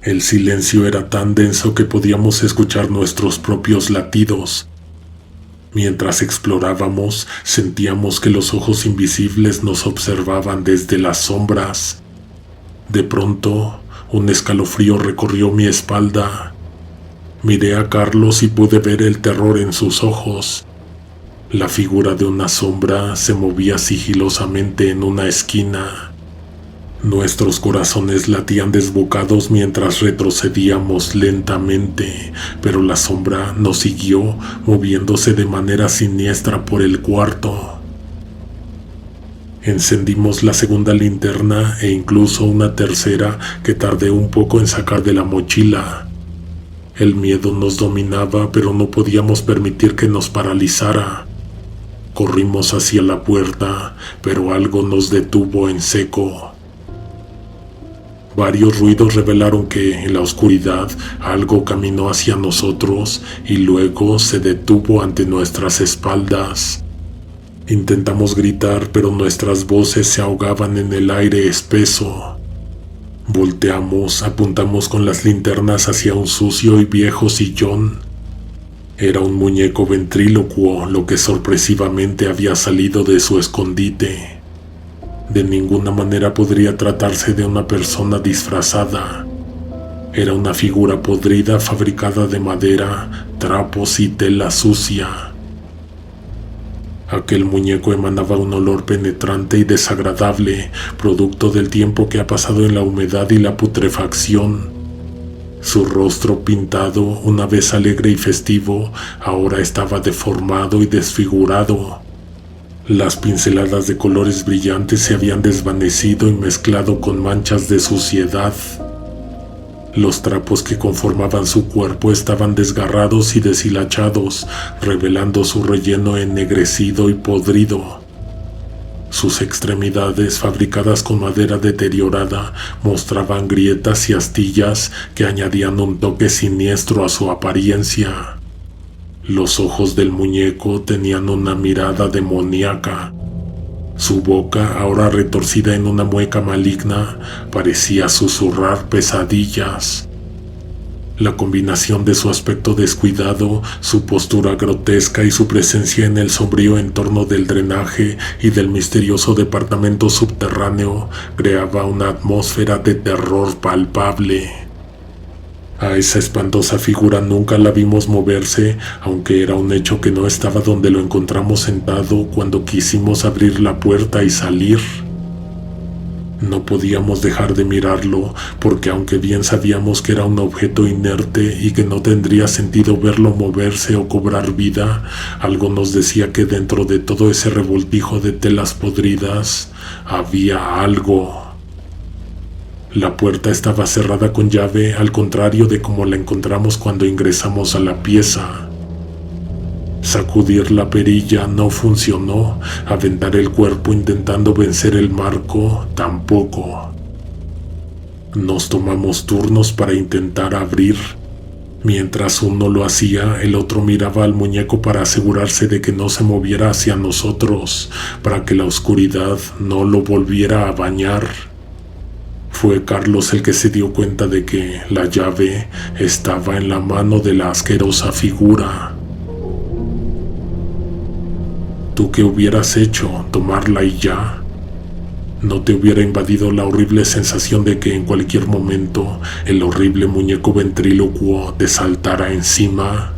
Speaker 1: El silencio era tan denso que podíamos escuchar nuestros propios latidos. Mientras explorábamos, sentíamos que los ojos invisibles nos observaban desde las sombras. De pronto, un escalofrío recorrió mi espalda. Miré a Carlos y pude ver el terror en sus ojos. La figura de una sombra se movía sigilosamente en una esquina. Nuestros corazones latían desbocados mientras retrocedíamos lentamente, pero la sombra nos siguió, moviéndose de manera siniestra por el cuarto. Encendimos la segunda linterna e incluso una tercera que tardé un poco en sacar de la mochila. El miedo nos dominaba, pero no podíamos permitir que nos paralizara. Corrimos hacia la puerta, pero algo nos detuvo en seco. Varios ruidos revelaron que, en la oscuridad, algo caminó hacia nosotros y luego se detuvo ante nuestras espaldas. Intentamos gritar, pero nuestras voces se ahogaban en el aire espeso. Volteamos, apuntamos con las linternas hacia un sucio y viejo sillón. Era un muñeco ventrílocuo lo que sorpresivamente había salido de su escondite. De ninguna manera podría tratarse de una persona disfrazada. Era una figura podrida fabricada de madera, trapos y tela sucia. Aquel muñeco emanaba un olor penetrante y desagradable, producto del tiempo que ha pasado en la humedad y la putrefacción. Su rostro pintado, una vez alegre y festivo, ahora estaba deformado y desfigurado. Las pinceladas de colores brillantes se habían desvanecido y mezclado con manchas de suciedad. Los trapos que conformaban su cuerpo estaban desgarrados y deshilachados, revelando su relleno ennegrecido y podrido. Sus extremidades, fabricadas con madera deteriorada, mostraban grietas y astillas que añadían un toque siniestro a su apariencia. Los ojos del muñeco tenían una mirada demoníaca. Su boca, ahora retorcida en una mueca maligna, parecía susurrar pesadillas. La combinación de su aspecto descuidado, su postura grotesca y su presencia en el sombrío entorno del drenaje y del misterioso departamento subterráneo creaba una atmósfera de terror palpable. A esa espantosa figura nunca la vimos moverse, aunque era un hecho que no estaba donde lo encontramos sentado cuando quisimos abrir la puerta y salir. No podíamos dejar de mirarlo, porque aunque bien sabíamos que era un objeto inerte y que no tendría sentido verlo moverse o cobrar vida, algo nos decía que dentro de todo ese revoltijo de telas podridas había algo. La puerta estaba cerrada con llave, al contrario de como la encontramos cuando ingresamos a la pieza. Sacudir la perilla no funcionó, aventar el cuerpo intentando vencer el marco tampoco. Nos tomamos turnos para intentar abrir. Mientras uno lo hacía, el otro miraba al muñeco para asegurarse de que no se moviera hacia nosotros, para que la oscuridad no lo volviera a bañar. Fue Carlos el que se dio cuenta de que la llave estaba en la mano de la asquerosa figura. ¿Tú qué hubieras hecho? ¿Tomarla y ya? ¿No te hubiera invadido la horrible sensación de que en cualquier momento el horrible muñeco ventrílocuo te saltara encima?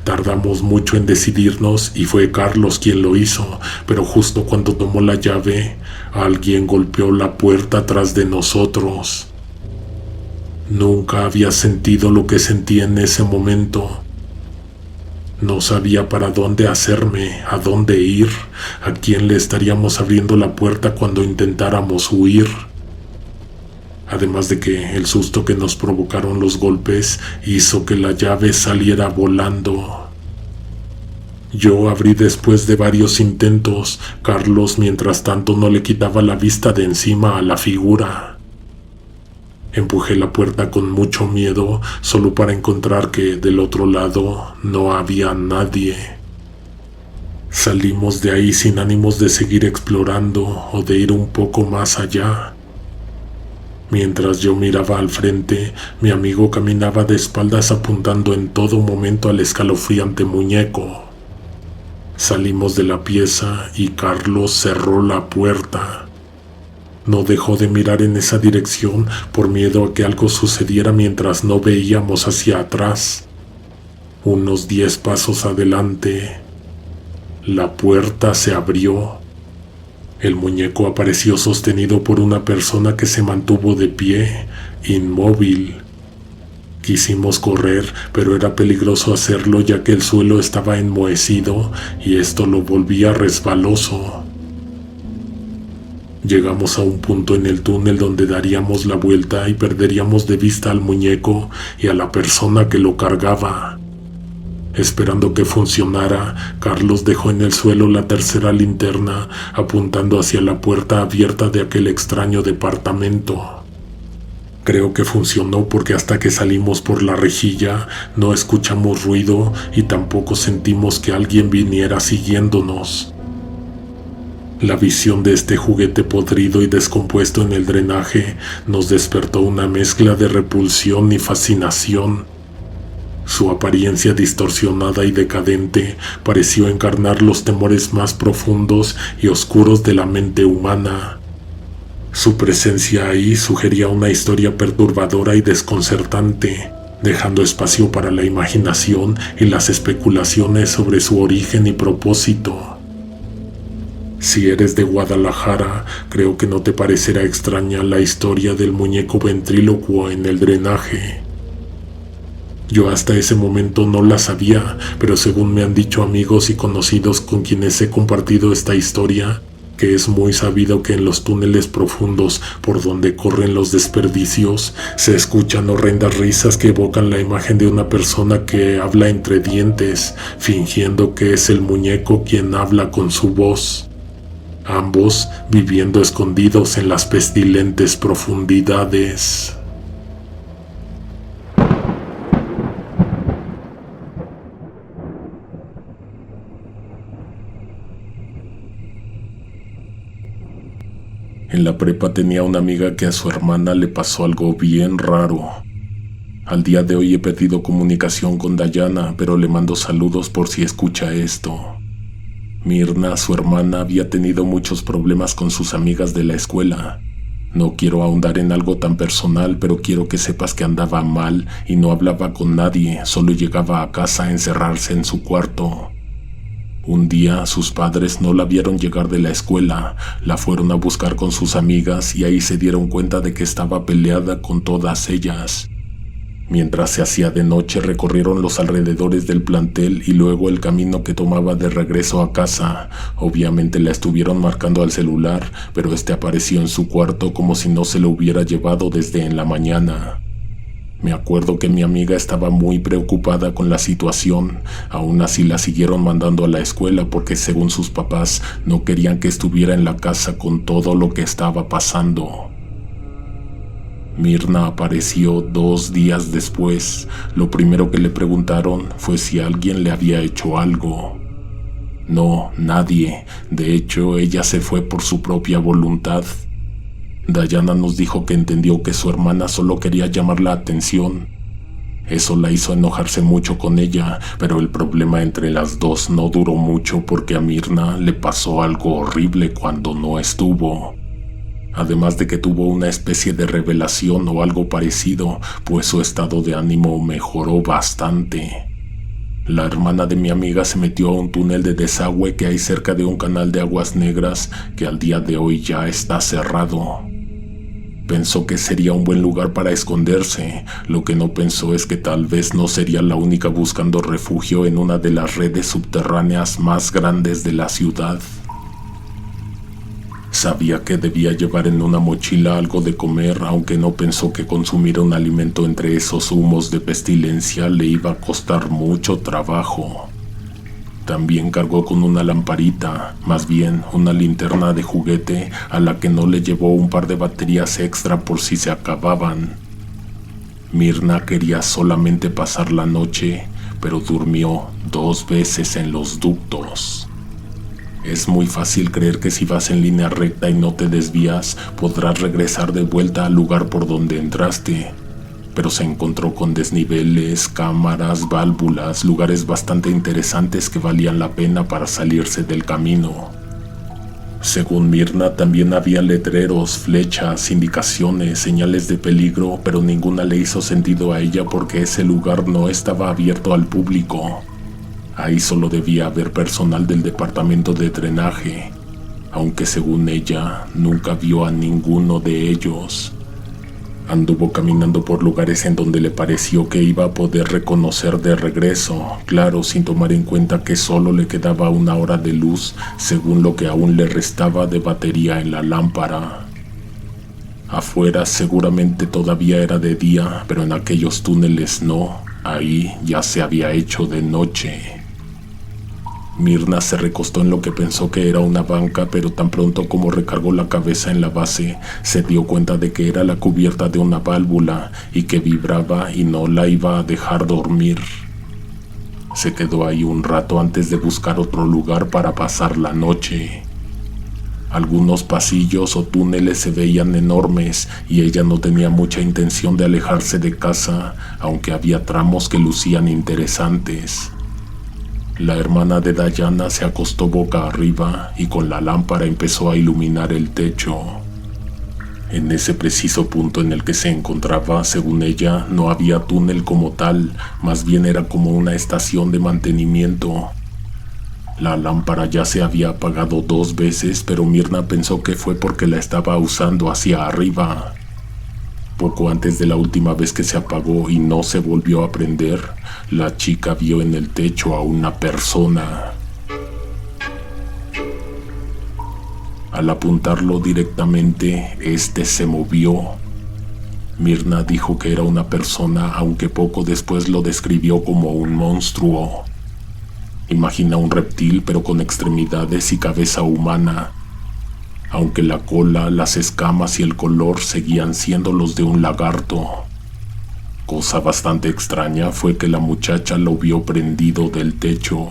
Speaker 1: Tardamos mucho en decidirnos y fue Carlos quien lo hizo, pero justo cuando tomó la llave, alguien golpeó la puerta tras de nosotros. Nunca había sentido lo que sentí en ese momento. No sabía para dónde hacerme, a dónde ir, a quién le estaríamos abriendo la puerta cuando intentáramos huir. Además de que el susto que nos provocaron los golpes hizo que la llave saliera volando. Yo abrí después de varios intentos. Carlos, mientras tanto, no le quitaba la vista de encima a la figura. Empujé la puerta con mucho miedo, solo para encontrar que del otro lado no había nadie. Salimos de ahí sin ánimos de seguir explorando o de ir un poco más allá. Mientras yo miraba al frente, mi amigo caminaba de espaldas apuntando en todo momento al escalofriante muñeco. Salimos de la pieza y Carlos cerró la puerta. No dejó de mirar en esa dirección por miedo a que algo sucediera mientras no veíamos hacia atrás. Unos 10 pasos adelante, la puerta se abrió. El muñeco apareció sostenido por una persona que se mantuvo de pie, inmóvil. Quisimos correr, pero era peligroso hacerlo ya que el suelo estaba enmohecido y esto lo volvía resbaloso. Llegamos a un punto en el túnel donde daríamos la vuelta y perderíamos de vista al muñeco y a la persona que lo cargaba. Esperando que funcionara, Carlos dejó en el suelo la tercera linterna, apuntando hacia la puerta abierta de aquel extraño departamento. Creo que funcionó porque hasta que salimos por la rejilla no escuchamos ruido y tampoco sentimos que alguien viniera siguiéndonos. La visión de este juguete podrido y descompuesto en el drenaje nos despertó una mezcla de repulsión y fascinación. Su apariencia distorsionada y decadente pareció encarnar los temores más profundos y oscuros de la mente humana. Su presencia ahí sugería una historia perturbadora y desconcertante, dejando espacio para la imaginación y las especulaciones sobre su origen y propósito. Si eres de Guadalajara, creo que no te parecerá extraña la historia del muñeco ventrílocuo en el drenaje. Yo hasta ese momento no la sabía, pero según me han dicho amigos y conocidos con quienes he compartido esta historia, que es muy sabido que en los túneles profundos por donde corren los desperdicios se escuchan horrendas risas que evocan la imagen de una persona que habla entre dientes, fingiendo que es el muñeco quien habla con su voz. Ambos viviendo escondidos en las pestilentes profundidades. En la prepa tenía una amiga que a su hermana le pasó algo bien raro. Al día de hoy he perdido comunicación con Dayana, pero le mando saludos por si escucha esto. Mirna, su hermana, había tenido muchos problemas con sus amigas de la escuela. No quiero ahondar en algo tan personal, pero quiero que sepas que andaba mal y no hablaba con nadie, solo llegaba a casa a encerrarse en su cuarto. Un día sus padres no la vieron llegar de la escuela, la fueron a buscar con sus amigas y ahí se dieron cuenta de que estaba peleada con todas ellas. Mientras se hacía de noche recorrieron los alrededores del plantel y luego el camino que tomaba de regreso a casa. Obviamente la estuvieron marcando al celular, pero este apareció en su cuarto como si no se lo hubiera llevado desde en la mañana. Me acuerdo que mi amiga estaba muy preocupada con la situación. Aún así la siguieron mandando a la escuela porque según sus papás no querían que estuviera en la casa con todo lo que estaba pasando. Mirna apareció 2 días después. Lo primero que le preguntaron fue si alguien le había hecho algo. No, nadie. De hecho, ella se fue por su propia voluntad. Dayana nos dijo que entendió que su hermana solo quería llamar la atención. Eso la hizo enojarse mucho con ella, pero el problema entre las dos no duró mucho porque a Mirna le pasó algo horrible cuando no estuvo. Además de que tuvo una especie de revelación o algo parecido, pues su estado de ánimo mejoró bastante. La hermana de mi amiga se metió a un túnel de desagüe que hay cerca de un canal de aguas negras que al día de hoy ya está cerrado. Pensó que sería un buen lugar para esconderse. Lo que no pensó es que tal vez no sería la única buscando refugio en una de las redes subterráneas más grandes de la ciudad. Sabía que debía llevar en una mochila algo de comer, aunque no pensó que consumir un alimento entre esos humos de pestilencia le iba a costar mucho trabajo. También cargó con una lamparita, más bien una linterna de juguete a la que no le llevó un par de baterías extra por si se acababan. Mirna quería solamente pasar la noche, pero durmió 2 veces en los ductos. Es muy fácil creer que si vas en línea recta y no te desvías, podrás regresar de vuelta al lugar por donde entraste. Pero se encontró con desniveles, cámaras, válvulas, lugares bastante interesantes que valían la pena para salirse del camino. Según Mirna, también había letreros, flechas, indicaciones, señales de peligro, pero ninguna le hizo sentido a ella porque ese lugar no estaba abierto al público. Ahí solo debía haber personal del departamento de drenaje, aunque según ella, nunca vio a ninguno de ellos. Anduvo caminando por lugares en donde le pareció que iba a poder reconocer de regreso, claro, sin tomar en cuenta que solo le quedaba 1 hora de luz, según lo que aún le restaba de batería en la lámpara. Afuera seguramente todavía era de día, pero en aquellos túneles no, ahí ya se había hecho de noche. Mirna se recostó en lo que pensó que era una banca, pero tan pronto como recargó la cabeza en la base, se dio cuenta de que era la cubierta de una válvula y que vibraba y no la iba a dejar dormir. Se quedó ahí un rato antes de buscar otro lugar para pasar la noche. Algunos pasillos o túneles se veían enormes y ella no tenía mucha intención de alejarse de casa, aunque había tramos que lucían interesantes. La hermana de Dayana se acostó boca arriba y con la lámpara empezó a iluminar el techo. En ese preciso punto en el que se encontraba, según ella, no había túnel como tal, más bien era como una estación de mantenimiento. La lámpara ya se había apagado 2 veces, pero Mirna pensó que fue porque la estaba usando hacia arriba. Poco antes de la última vez que se apagó y no se volvió a prender, la chica vio en el techo a una persona. Al apuntarlo directamente, este se movió. Mirna dijo que era una persona, aunque poco después lo describió como un monstruo. Imagina un reptil, pero con extremidades y cabeza humana, aunque la cola, las escamas y el color seguían siendo los de un lagarto. Cosa bastante extraña fue que la muchacha lo vio prendido del techo.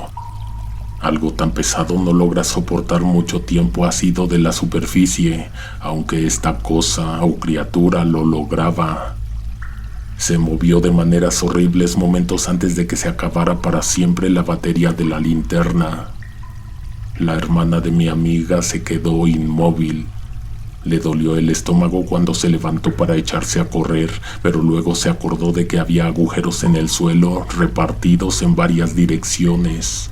Speaker 1: Algo tan pesado no logra soportar mucho tiempo ácido de la superficie, aunque esta cosa o criatura lo lograba. Se movió de maneras horribles momentos antes de que se acabara para siempre la batería de la linterna. La hermana de mi amiga se quedó inmóvil. Le dolió el estómago cuando se levantó para echarse a correr, pero luego se acordó de que había agujeros en el suelo repartidos en varias direcciones,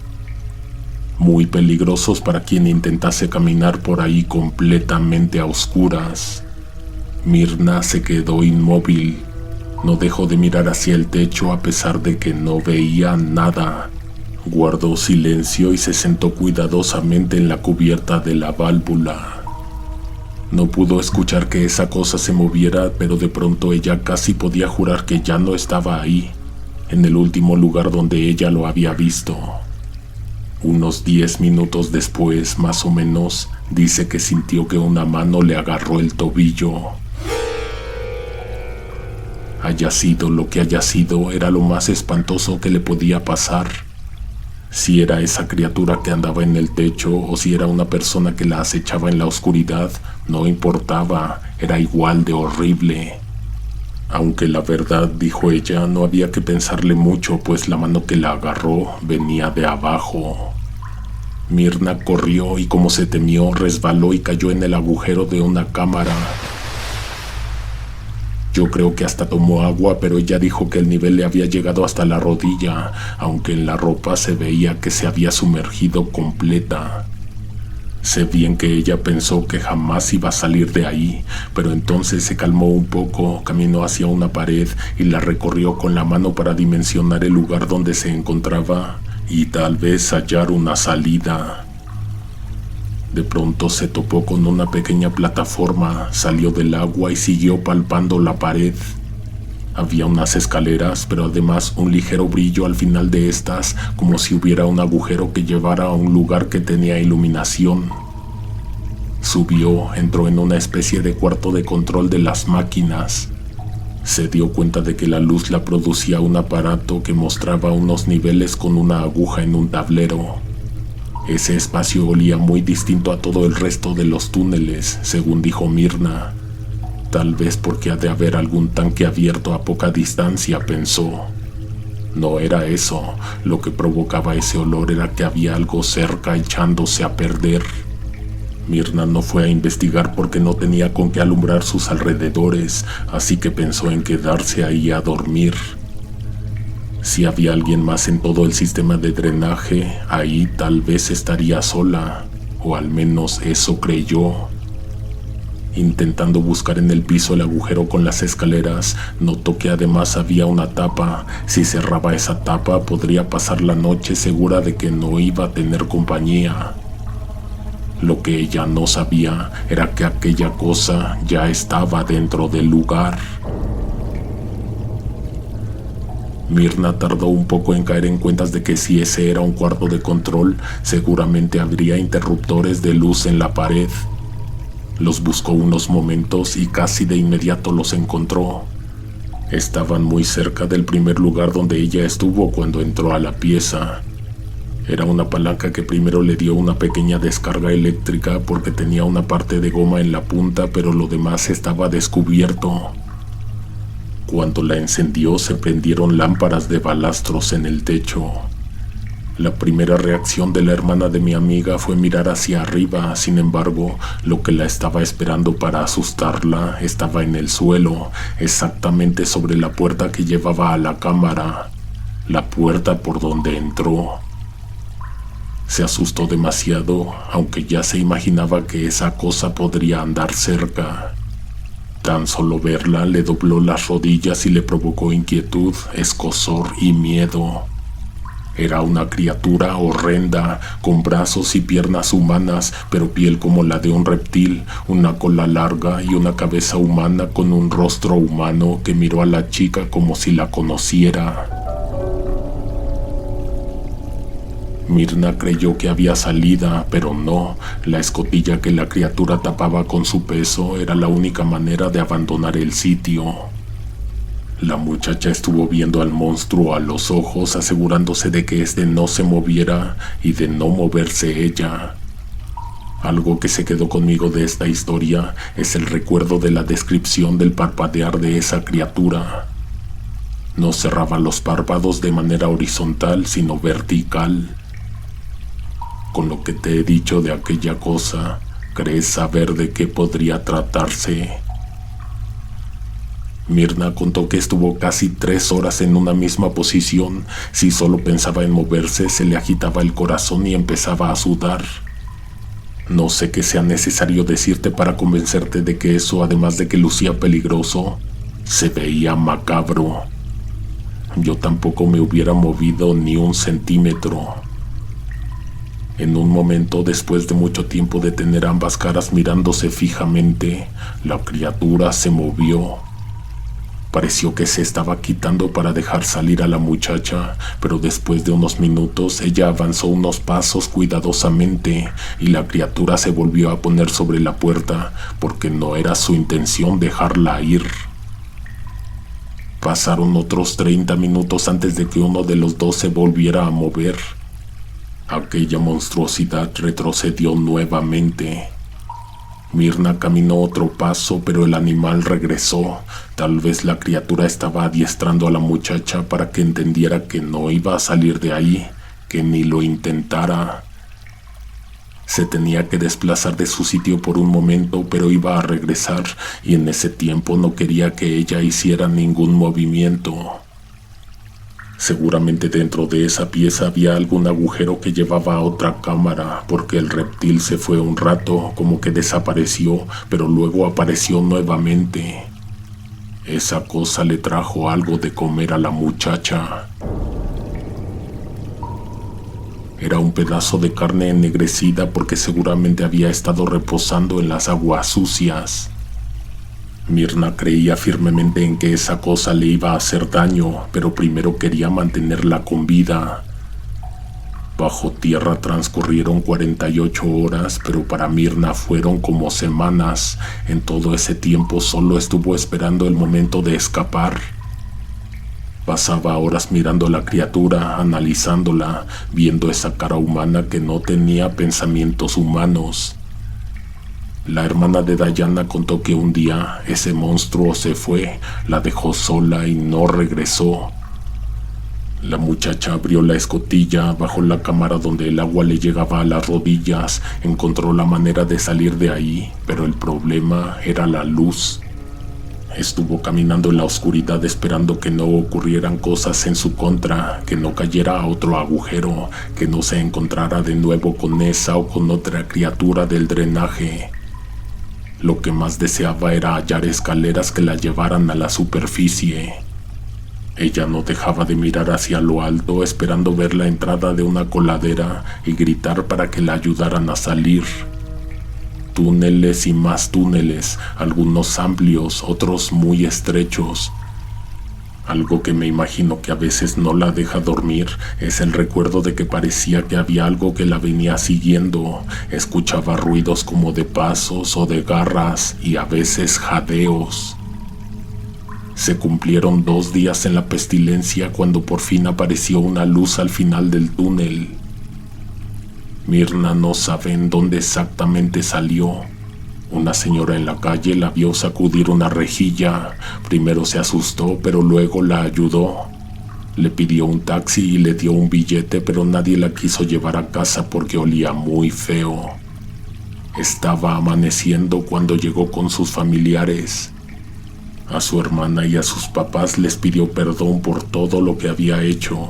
Speaker 1: muy peligrosos para quien intentase caminar por ahí completamente a oscuras. Mirna se quedó inmóvil. No dejó de mirar hacia el techo a pesar de que no veía nada. Guardó silencio y se sentó cuidadosamente en la cubierta de la válvula. No pudo escuchar que esa cosa se moviera, pero de pronto ella casi podía jurar que ya no estaba ahí, en el último lugar donde ella lo había visto. Unos 10 minutos después, más o menos, dice que sintió que una mano le agarró el tobillo. Haya sido lo que haya sido, era lo más espantoso que le podía pasar. Si era esa criatura que andaba en el techo o si era una persona que la acechaba en la oscuridad, no importaba, era igual de horrible. Aunque la verdad, dijo ella, no había que pensarle mucho, pues la mano que la agarró venía de abajo. Mirna corrió y, como se temió, resbaló y cayó en el agujero de una cámara. Yo creo que hasta tomó agua, pero ella dijo que el nivel le había llegado hasta la rodilla, aunque en la ropa se veía que se había sumergido completa. Sé bien que ella pensó que jamás iba a salir de ahí, pero entonces se calmó un poco, caminó hacia una pared y la recorrió con la mano para dimensionar el lugar donde se encontraba y tal vez hallar una salida. De pronto se topó con una pequeña plataforma, salió del agua y siguió palpando la pared. Había unas escaleras, pero además un ligero brillo al final de estas, como si hubiera un agujero que llevara a un lugar que tenía iluminación. Subió, entró en una especie de cuarto de control de las máquinas. Se dio cuenta de que la luz la producía un aparato que mostraba unos niveles con una aguja en un tablero. Ese espacio olía muy distinto a todo el resto de los túneles, según dijo Mirna. Tal vez porque ha de haber algún tanque abierto a poca distancia, pensó. No era eso, lo que provocaba ese olor era que había algo cerca echándose a perder. Mirna no fue a investigar porque no tenía con qué alumbrar sus alrededores, así que pensó en quedarse ahí a dormir. Si había alguien más en todo el sistema de drenaje, ahí tal vez estaría sola, o al menos eso creyó. Intentando buscar en el piso el agujero con las escaleras, notó que además había una tapa. Si cerraba esa tapa, podría pasar la noche segura de que no iba a tener compañía. Lo que ella no sabía era que aquella cosa ya estaba dentro del lugar. Mirna tardó un poco en caer en cuentas de que si ese era un cuarto de control, seguramente habría interruptores de luz en la pared. Los buscó unos momentos y casi de inmediato los encontró. Estaban muy cerca del primer lugar donde ella estuvo cuando entró a la pieza. Era una palanca que primero le dio una pequeña descarga eléctrica porque tenía una parte de goma en la punta, pero lo demás estaba descubierto. Cuando la encendió, se prendieron lámparas de balastros en el techo. La primera reacción de la hermana de mi amiga fue mirar hacia arriba. Sin embargo, lo que la estaba esperando para asustarla estaba en el suelo, exactamente sobre la puerta que llevaba a la cámara, la puerta por donde entró. Se asustó demasiado, aunque ya se imaginaba que esa cosa podría andar cerca. Tan solo verla le dobló las rodillas y le provocó inquietud, escozor y miedo. Era una criatura horrenda, con brazos y piernas humanas, pero piel como la de un reptil, una cola larga y una cabeza humana con un rostro humano que miró a la chica como si la conociera. Mirna creyó que había salida, pero no. La escotilla que la criatura tapaba con su peso era la única manera de abandonar el sitio. La muchacha estuvo viendo al monstruo a los ojos, asegurándose de que éste no se moviera y de no moverse ella. Algo que se quedó conmigo de esta historia es el recuerdo de la descripción del parpadear de esa criatura. No cerraba los párpados de manera horizontal, sino vertical. Con lo que te he dicho de aquella cosa, ¿crees saber de qué podría tratarse? Mirna contó que estuvo casi 3 horas en una misma posición. Si solo pensaba en moverse, se le agitaba el corazón y empezaba a sudar. No sé qué sea necesario decirte para convencerte de que eso, además de que lucía peligroso, se veía macabro. Yo tampoco me hubiera movido ni un centímetro. En un momento, después de mucho tiempo de tener ambas caras mirándose fijamente, la criatura se movió. Pareció que se estaba quitando para dejar salir a la muchacha, pero después de unos minutos ella avanzó unos pasos cuidadosamente y la criatura se volvió a poner sobre la puerta porque no era su intención dejarla ir. Pasaron otros 30 minutos antes de que uno de los dos se volviera a mover. Aquella monstruosidad retrocedió nuevamente. Mirna caminó otro paso, pero el animal regresó. Tal vez la criatura estaba adiestrando a la muchacha para que entendiera que no iba a salir de ahí, que ni lo intentara. Se tenía que desplazar de su sitio por un momento, pero iba a regresar, y en ese tiempo no quería que ella hiciera ningún movimiento. Seguramente dentro de esa pieza había algún agujero que llevaba a otra cámara, porque el reptil se fue un rato, como que desapareció, pero luego apareció nuevamente. Esa cosa le trajo algo de comer a la muchacha. Era un pedazo de carne ennegrecida porque seguramente había estado reposando en las aguas sucias. Mirna creía firmemente en que esa cosa le iba a hacer daño, pero primero quería mantenerla con vida. Bajo tierra transcurrieron 48 horas, pero para Mirna fueron como semanas. En todo ese tiempo solo estuvo esperando el momento de escapar. Pasaba horas mirando a la criatura, analizándola, viendo esa cara humana que no tenía pensamientos humanos. La hermana de Dayana contó que un día ese monstruo se fue, la dejó sola y no regresó. La muchacha abrió la escotilla, bajó la cámara donde el agua le llegaba a las rodillas, encontró la manera de salir de ahí, pero el problema era la luz. Estuvo caminando en la oscuridad esperando que no ocurrieran cosas en su contra, que no cayera a otro agujero, que no se encontrara de nuevo con esa o con otra criatura del drenaje. Lo que más deseaba era hallar escaleras que la llevaran a la superficie. Ella no dejaba de mirar hacia lo alto esperando ver la entrada de una coladera y gritar para que la ayudaran a salir. Túneles y más túneles, algunos amplios, otros muy estrechos. Algo que me imagino que a veces no la deja dormir es el recuerdo de que parecía que había algo que la venía siguiendo. Escuchaba ruidos como de pasos o de garras y a veces jadeos. Se cumplieron 2 días en la pestilencia cuando por fin apareció una luz al final del túnel. Mirna no sabe en dónde exactamente salió. Una señora en la calle la vio sacudir una rejilla. Primero se asustó, pero luego la ayudó. Le pidió un taxi y le dio un billete, pero nadie la quiso llevar a casa porque olía muy feo. Estaba amaneciendo cuando llegó con sus familiares. A su hermana y a sus papás les pidió perdón por todo lo que había hecho.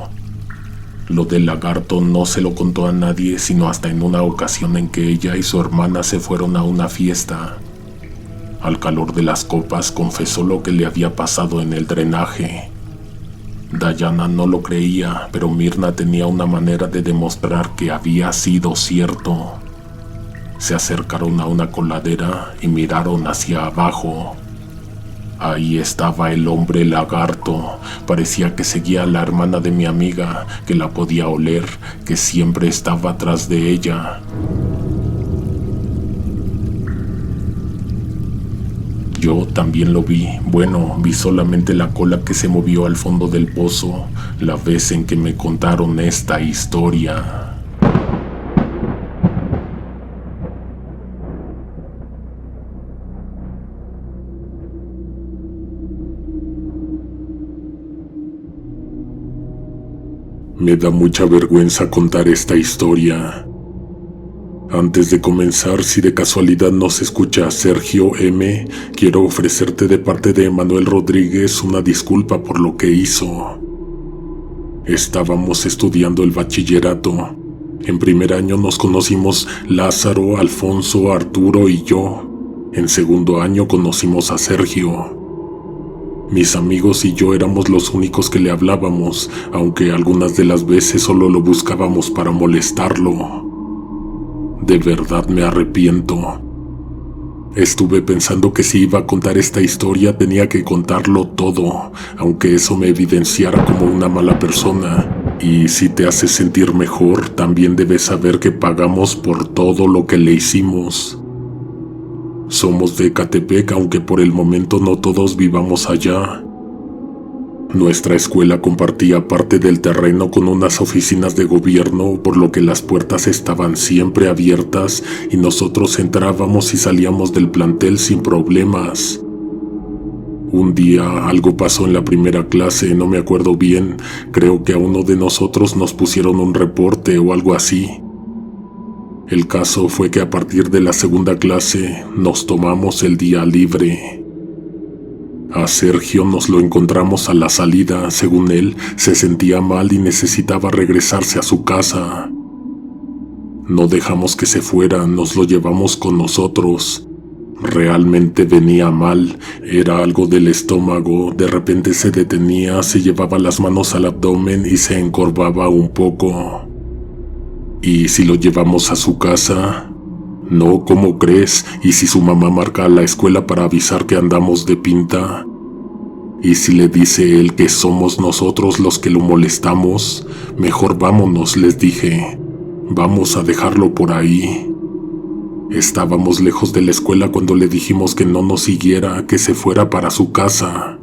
Speaker 1: Lo del lagarto no se lo contó a nadie, sino hasta en una ocasión en que ella y su hermana se fueron a una fiesta. Al calor de las copas confesó lo que le había pasado en el drenaje. Dayana no lo creía, pero Mirna tenía una manera de demostrar que había sido cierto. Se acercaron a una coladera y miraron hacia abajo. Ahí estaba el hombre lagarto. Parecía que seguía a la hermana de mi amiga, que la podía oler, que siempre estaba atrás de ella. Yo también lo vi. Bueno, vi solamente la cola que se movió al fondo del pozo, la vez en que me contaron esta historia. Me da mucha vergüenza contar esta historia. Antes de comenzar, si de casualidad no se escucha a Sergio M., quiero ofrecerte de parte de Emanuel Rodríguez una disculpa por lo que hizo. Estábamos estudiando el bachillerato. En primer año nos conocimos Lázaro, Alfonso, Arturo y yo. En segundo año conocimos a Sergio. Mis amigos y yo éramos los únicos que le hablábamos, aunque algunas de las veces solo lo buscábamos para molestarlo. De verdad me arrepiento. Estuve pensando que si iba a contar esta historia tenía que contarlo todo, aunque eso me evidenciara como una mala persona. Y si te hace sentir mejor, también debes saber que pagamos por todo lo que le hicimos. Somos de Ecatepec, aunque por el momento no todos vivamos allá. Nuestra escuela compartía parte del terreno con unas oficinas de gobierno, por lo que las puertas estaban siempre abiertas y nosotros entrábamos y salíamos del plantel sin problemas. Un día algo pasó en la primera clase, no me acuerdo bien, creo que a uno de nosotros nos pusieron un reporte o algo así. El caso fue que a partir de la segunda clase nos tomamos el día libre. A Sergio nos lo encontramos a la salida. Según él, se sentía mal y necesitaba regresarse a su casa. No dejamos que se fuera, nos lo llevamos con nosotros. Realmente venía mal, era algo del estómago, de repente se detenía, se llevaba las manos al abdomen y se encorvaba un poco. ¿Y si lo llevamos a su casa? No, ¿cómo crees? ¿Y si su mamá marca a la escuela para avisar que andamos de pinta? ¿Y si le dice él que somos nosotros los que lo molestamos? Mejor vámonos, les dije. Vamos a dejarlo por ahí. Estábamos lejos de la escuela cuando le dijimos que no nos siguiera, que se fuera para su casa.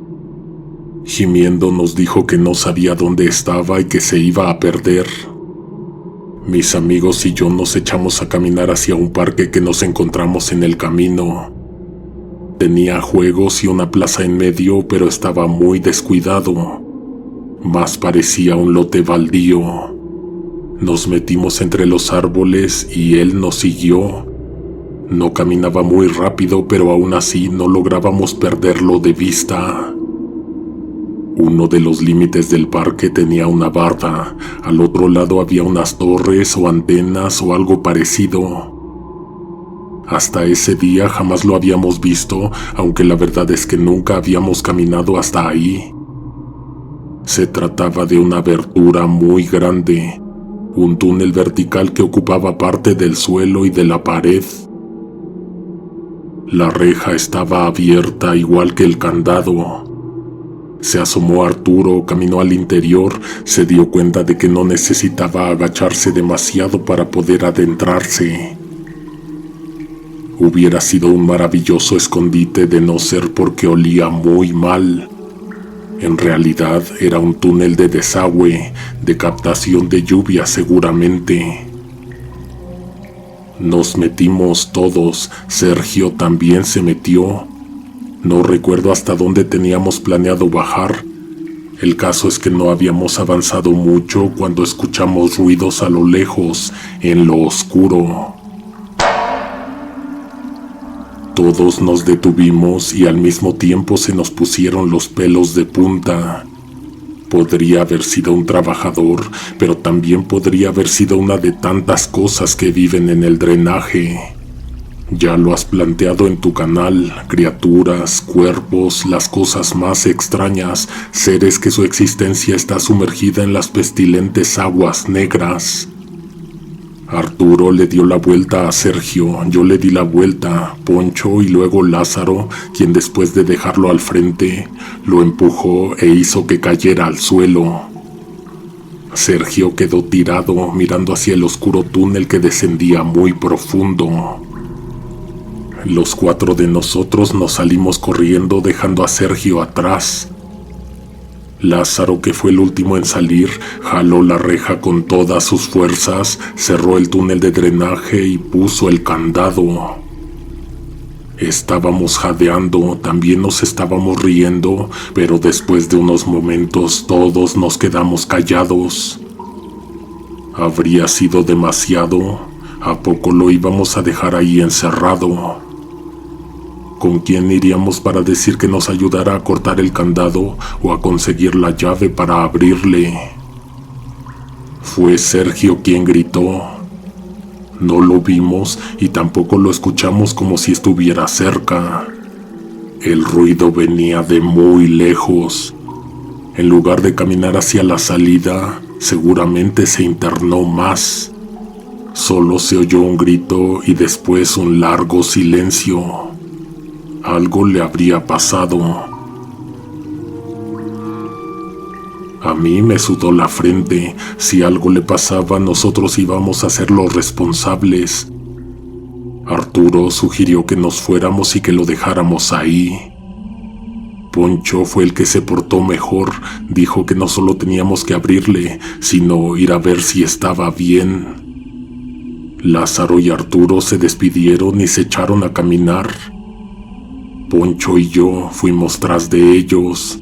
Speaker 1: Gimiendo nos dijo que no sabía dónde estaba y que se iba a perder. Mis amigos y yo nos echamos a caminar hacia un parque que nos encontramos en el camino. Tenía juegos y una plaza en medio, pero estaba muy descuidado. Más parecía un lote baldío. Nos metimos entre los árboles y él nos siguió. No caminaba muy rápido, pero aún así no lográbamos perderlo de vista. Uno de los límites del parque tenía una barda, al otro lado había unas torres o antenas o algo parecido. Hasta ese día jamás lo habíamos visto, aunque la verdad es que nunca habíamos caminado hasta ahí. Se trataba de una abertura muy grande, un túnel vertical que ocupaba parte del suelo y de la pared. La reja estaba abierta igual que el candado. Se asomó Arturo, caminó al interior, se dio cuenta de que no necesitaba agacharse demasiado para poder adentrarse. Hubiera sido un maravilloso escondite de no ser porque olía muy mal. En realidad era un túnel de desagüe, de captación de lluvia seguramente. Nos metimos todos, Sergio también se metió. No recuerdo hasta dónde teníamos planeado bajar. El caso es que no habíamos avanzado mucho cuando escuchamos ruidos a lo lejos, en lo oscuro. Todos nos detuvimos y al mismo tiempo se nos pusieron los pelos de punta. Podría haber sido un trabajador, pero también podría haber sido una de tantas cosas que viven en el drenaje. Ya lo has planteado en tu canal, criaturas, cuerpos, las cosas más extrañas, seres que su existencia está sumergida en las pestilentes aguas negras. Arturo le dio la vuelta a Sergio, yo le di la vuelta, Poncho y luego Lázaro, quien después de dejarlo al frente, lo empujó e hizo que cayera al suelo. Sergio quedó tirado mirando hacia el oscuro túnel que descendía muy profundo. Los 4 de nosotros nos salimos corriendo dejando a Sergio atrás. Lázaro, que fue el último en salir, jaló la reja con todas sus fuerzas, cerró el túnel de drenaje y puso el candado. Estábamos jadeando, también nos estábamos riendo, pero después de unos momentos todos nos quedamos callados. ¿Habría sido demasiado? ¿A poco lo íbamos a dejar ahí encerrado? ¿Con quién iríamos para decir que nos ayudara a cortar el candado o a conseguir la llave para abrirle? Fue Sergio quien gritó. No lo vimos y tampoco lo escuchamos como si estuviera cerca. El ruido venía de muy lejos. En lugar de caminar hacia la salida, seguramente se internó más. Solo se oyó un grito y después un largo silencio. Algo le habría pasado. A mí me sudó la frente. Si algo le pasaba, nosotros íbamos a ser los responsables. Arturo sugirió que nos fuéramos y que lo dejáramos ahí. Poncho fue el que se portó mejor. Dijo que no solo teníamos que abrirle, sino ir a ver si estaba bien. Lázaro y Arturo se despidieron y se echaron a caminar. Poncho y yo fuimos tras de ellos.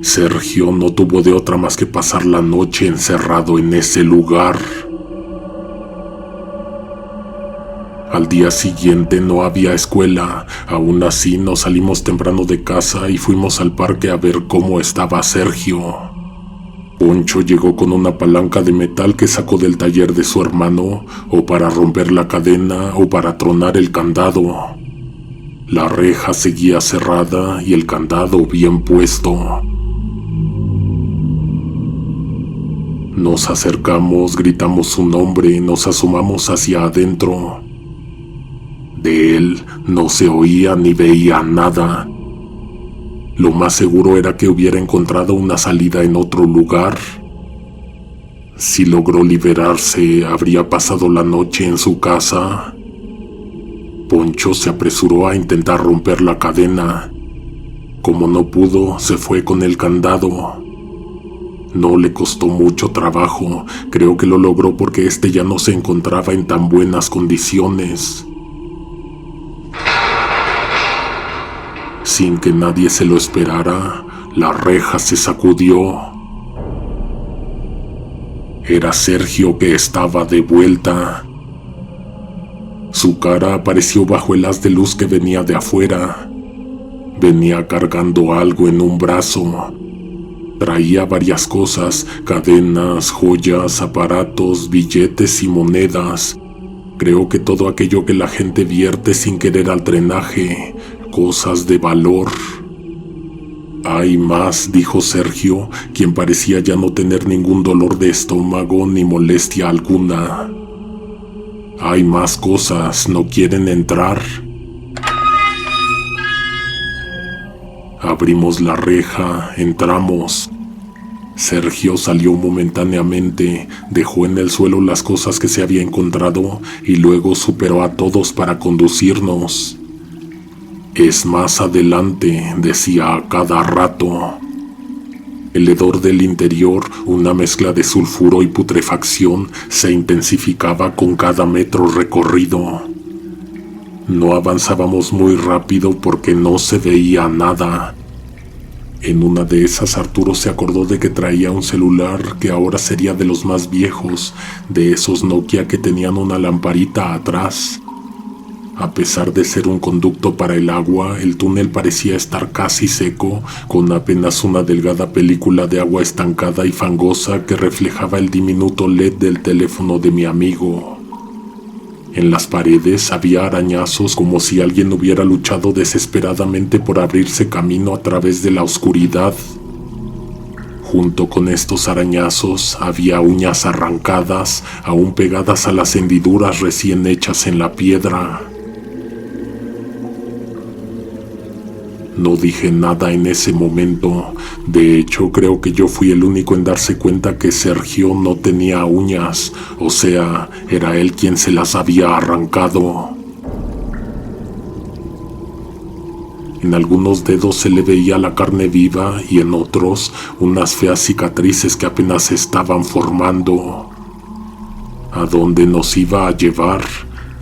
Speaker 1: Sergio no tuvo de otra más que pasar la noche encerrado en ese lugar. Al día siguiente no había escuela. Aún así nos salimos temprano de casa y fuimos al parque a ver cómo estaba Sergio. Poncho llegó con una palanca de metal que sacó del taller de su hermano, o para romper la cadena o para tronar el candado. La reja seguía cerrada y el candado bien puesto. Nos acercamos, gritamos su nombre, nos asomamos hacia adentro. De él no se oía ni veía nada. Lo más seguro era que hubiera encontrado una salida en otro lugar. Si logró liberarse, habría pasado la noche en su casa. Poncho se apresuró a intentar romper la cadena. Como no pudo, se fue con el candado. No le costó mucho trabajo. Creo que lo logró porque este ya no se encontraba en tan buenas condiciones. Sin que nadie se lo esperara, la reja se sacudió. Era Sergio, que estaba de vuelta. Su cara apareció bajo el haz de luz que venía de afuera. Venía cargando algo en un brazo. Traía varias cosas: cadenas, joyas, aparatos, billetes y monedas. Creo que todo aquello que la gente vierte sin querer al drenaje. Cosas de valor. Hay más, dijo Sergio, quien parecía ya no tener ningún dolor de estómago ni molestia alguna. Hay más cosas, ¿no quieren entrar? Abrimos la reja, entramos. Sergio salió momentáneamente, dejó en el suelo las cosas que se había encontrado y luego superó a todos para conducirnos. Es más adelante, decía a cada rato. El hedor del interior, una mezcla de sulfuro y putrefacción, se intensificaba con cada metro recorrido. No avanzábamos muy rápido porque no se veía nada. En una de esas, Arturo se acordó de que traía un celular que ahora sería de los más viejos, de esos Nokia que tenían una lamparita atrás. A pesar de ser un conducto para el agua, el túnel parecía estar casi seco, con apenas una delgada película de agua estancada y fangosa que reflejaba el diminuto LED del teléfono de mi amigo. En las paredes había arañazos, como si alguien hubiera luchado desesperadamente por abrirse camino a través de la oscuridad. Junto con estos arañazos había uñas arrancadas, aún pegadas a las hendiduras recién hechas en la piedra. No dije nada en ese momento. De hecho, creo que yo fui el único en darse cuenta que Sergio no tenía uñas, o sea, era él quien se las había arrancado. En algunos dedos se le veía la carne viva y en otros unas feas cicatrices que apenas se estaban formando. ¿A dónde nos iba a llevar?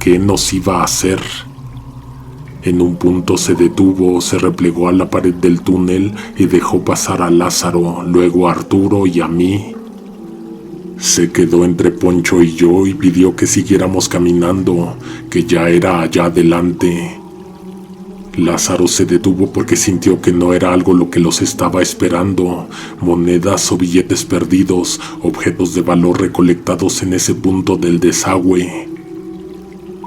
Speaker 1: ¿Qué nos iba a hacer? En un punto se detuvo, se replegó a la pared del túnel y dejó pasar a Lázaro, luego a Arturo y a mí. Se quedó entre Poncho y yo y pidió que siguiéramos caminando, que ya era allá adelante. Lázaro se detuvo porque sintió que no era algo lo que los estaba esperando: monedas o billetes perdidos, objetos de valor recolectados en ese punto del desagüe.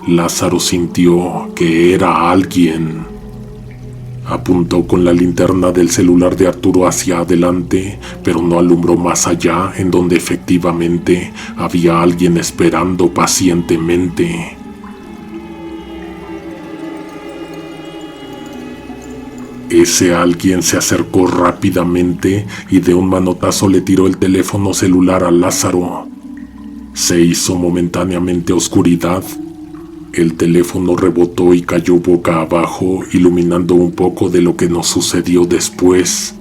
Speaker 1: Lázaro sintió que era alguien. Apuntó con la linterna del celular de Arturo hacia adelante, pero no alumbró más allá, en donde efectivamente había alguien esperando pacientemente. Ese alguien se acercó rápidamente y de un manotazo le tiró el teléfono celular a Lázaro. Se hizo momentáneamente oscuridad. El teléfono rebotó y cayó boca abajo, iluminando un poco de lo que nos sucedió después.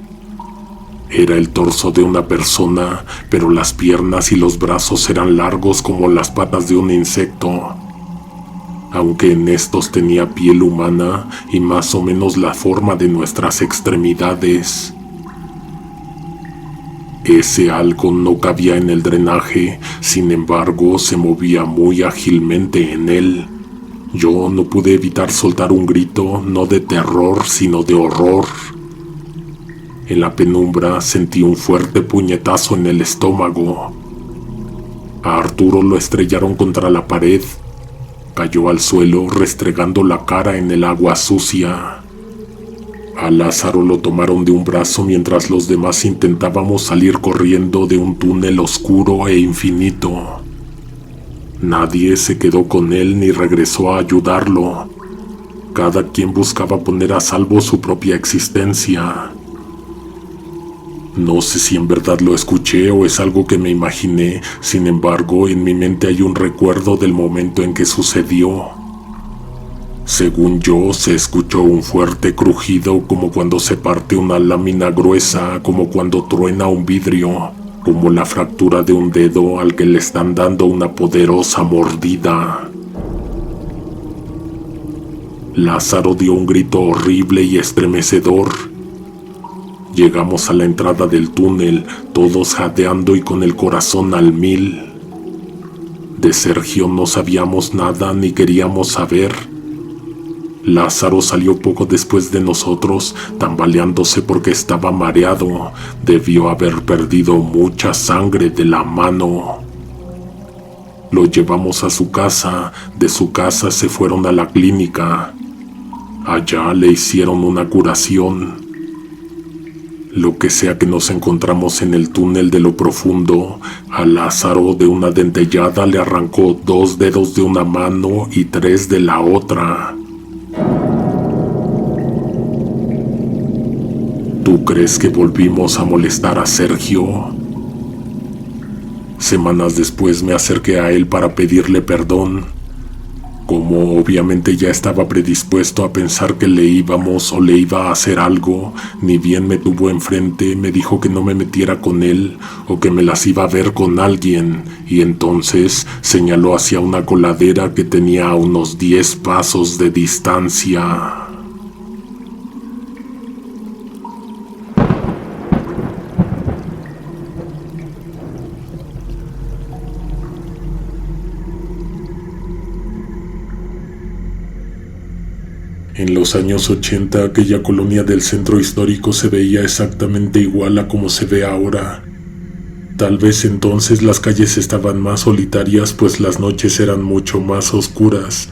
Speaker 1: Era el torso de una persona, pero las piernas y los brazos eran largos como las patas de un insecto. Aunque en estos tenía piel humana y más o menos la forma de nuestras extremidades. Ese algo no cabía en el drenaje, sin embargo se movía muy ágilmente en él. Yo no pude evitar soltar un grito, no de terror, sino de horror. En la penumbra sentí un fuerte puñetazo en el estómago. A Arturo lo estrellaron contra la pared. Cayó al suelo restregando la cara en el agua sucia. A Lázaro lo tomaron de un brazo mientras los demás intentábamos salir corriendo de un túnel oscuro e infinito. Nadie se quedó con él ni regresó a ayudarlo. Cada quien buscaba poner a salvo su propia existencia. No sé si en verdad lo escuché o es algo que me imaginé, sin embargo, en mi mente hay un recuerdo del momento en que sucedió. Según yo, se escuchó un fuerte crujido como cuando se parte una lámina gruesa, como cuando truena un vidrio, como la fractura de un dedo al que le están dando una poderosa mordida. Lázaro dio un grito horrible y estremecedor. Llegamos a la entrada del túnel, todos jadeando y con el corazón al 1000. De Sergio no sabíamos nada ni queríamos saber. Lázaro salió poco después de nosotros, tambaleándose porque estaba mareado. Debió haber perdido mucha sangre de la mano. Lo llevamos a su casa, de su casa se fueron a la clínica. Allá le hicieron una curación. Lo que sea que nos encontramos en el túnel de lo profundo, a Lázaro de una dentellada le arrancó 2 dedos de una mano y 3 de la otra. ¿Tú crees que volvimos a molestar a Sergio? Semanas después me acerqué a él para pedirle perdón. Como obviamente ya estaba predispuesto a pensar que le íbamos o le iba a hacer algo, ni bien me tuvo enfrente, me dijo que no me metiera con él o que me las iba a ver con alguien, y entonces señaló hacia una coladera que tenía a unos 10 pasos de distancia. En los años 80, aquella colonia del centro histórico se veía exactamente igual a como se ve ahora. Tal vez entonces las calles estaban más solitarias, pues las noches eran mucho más oscuras,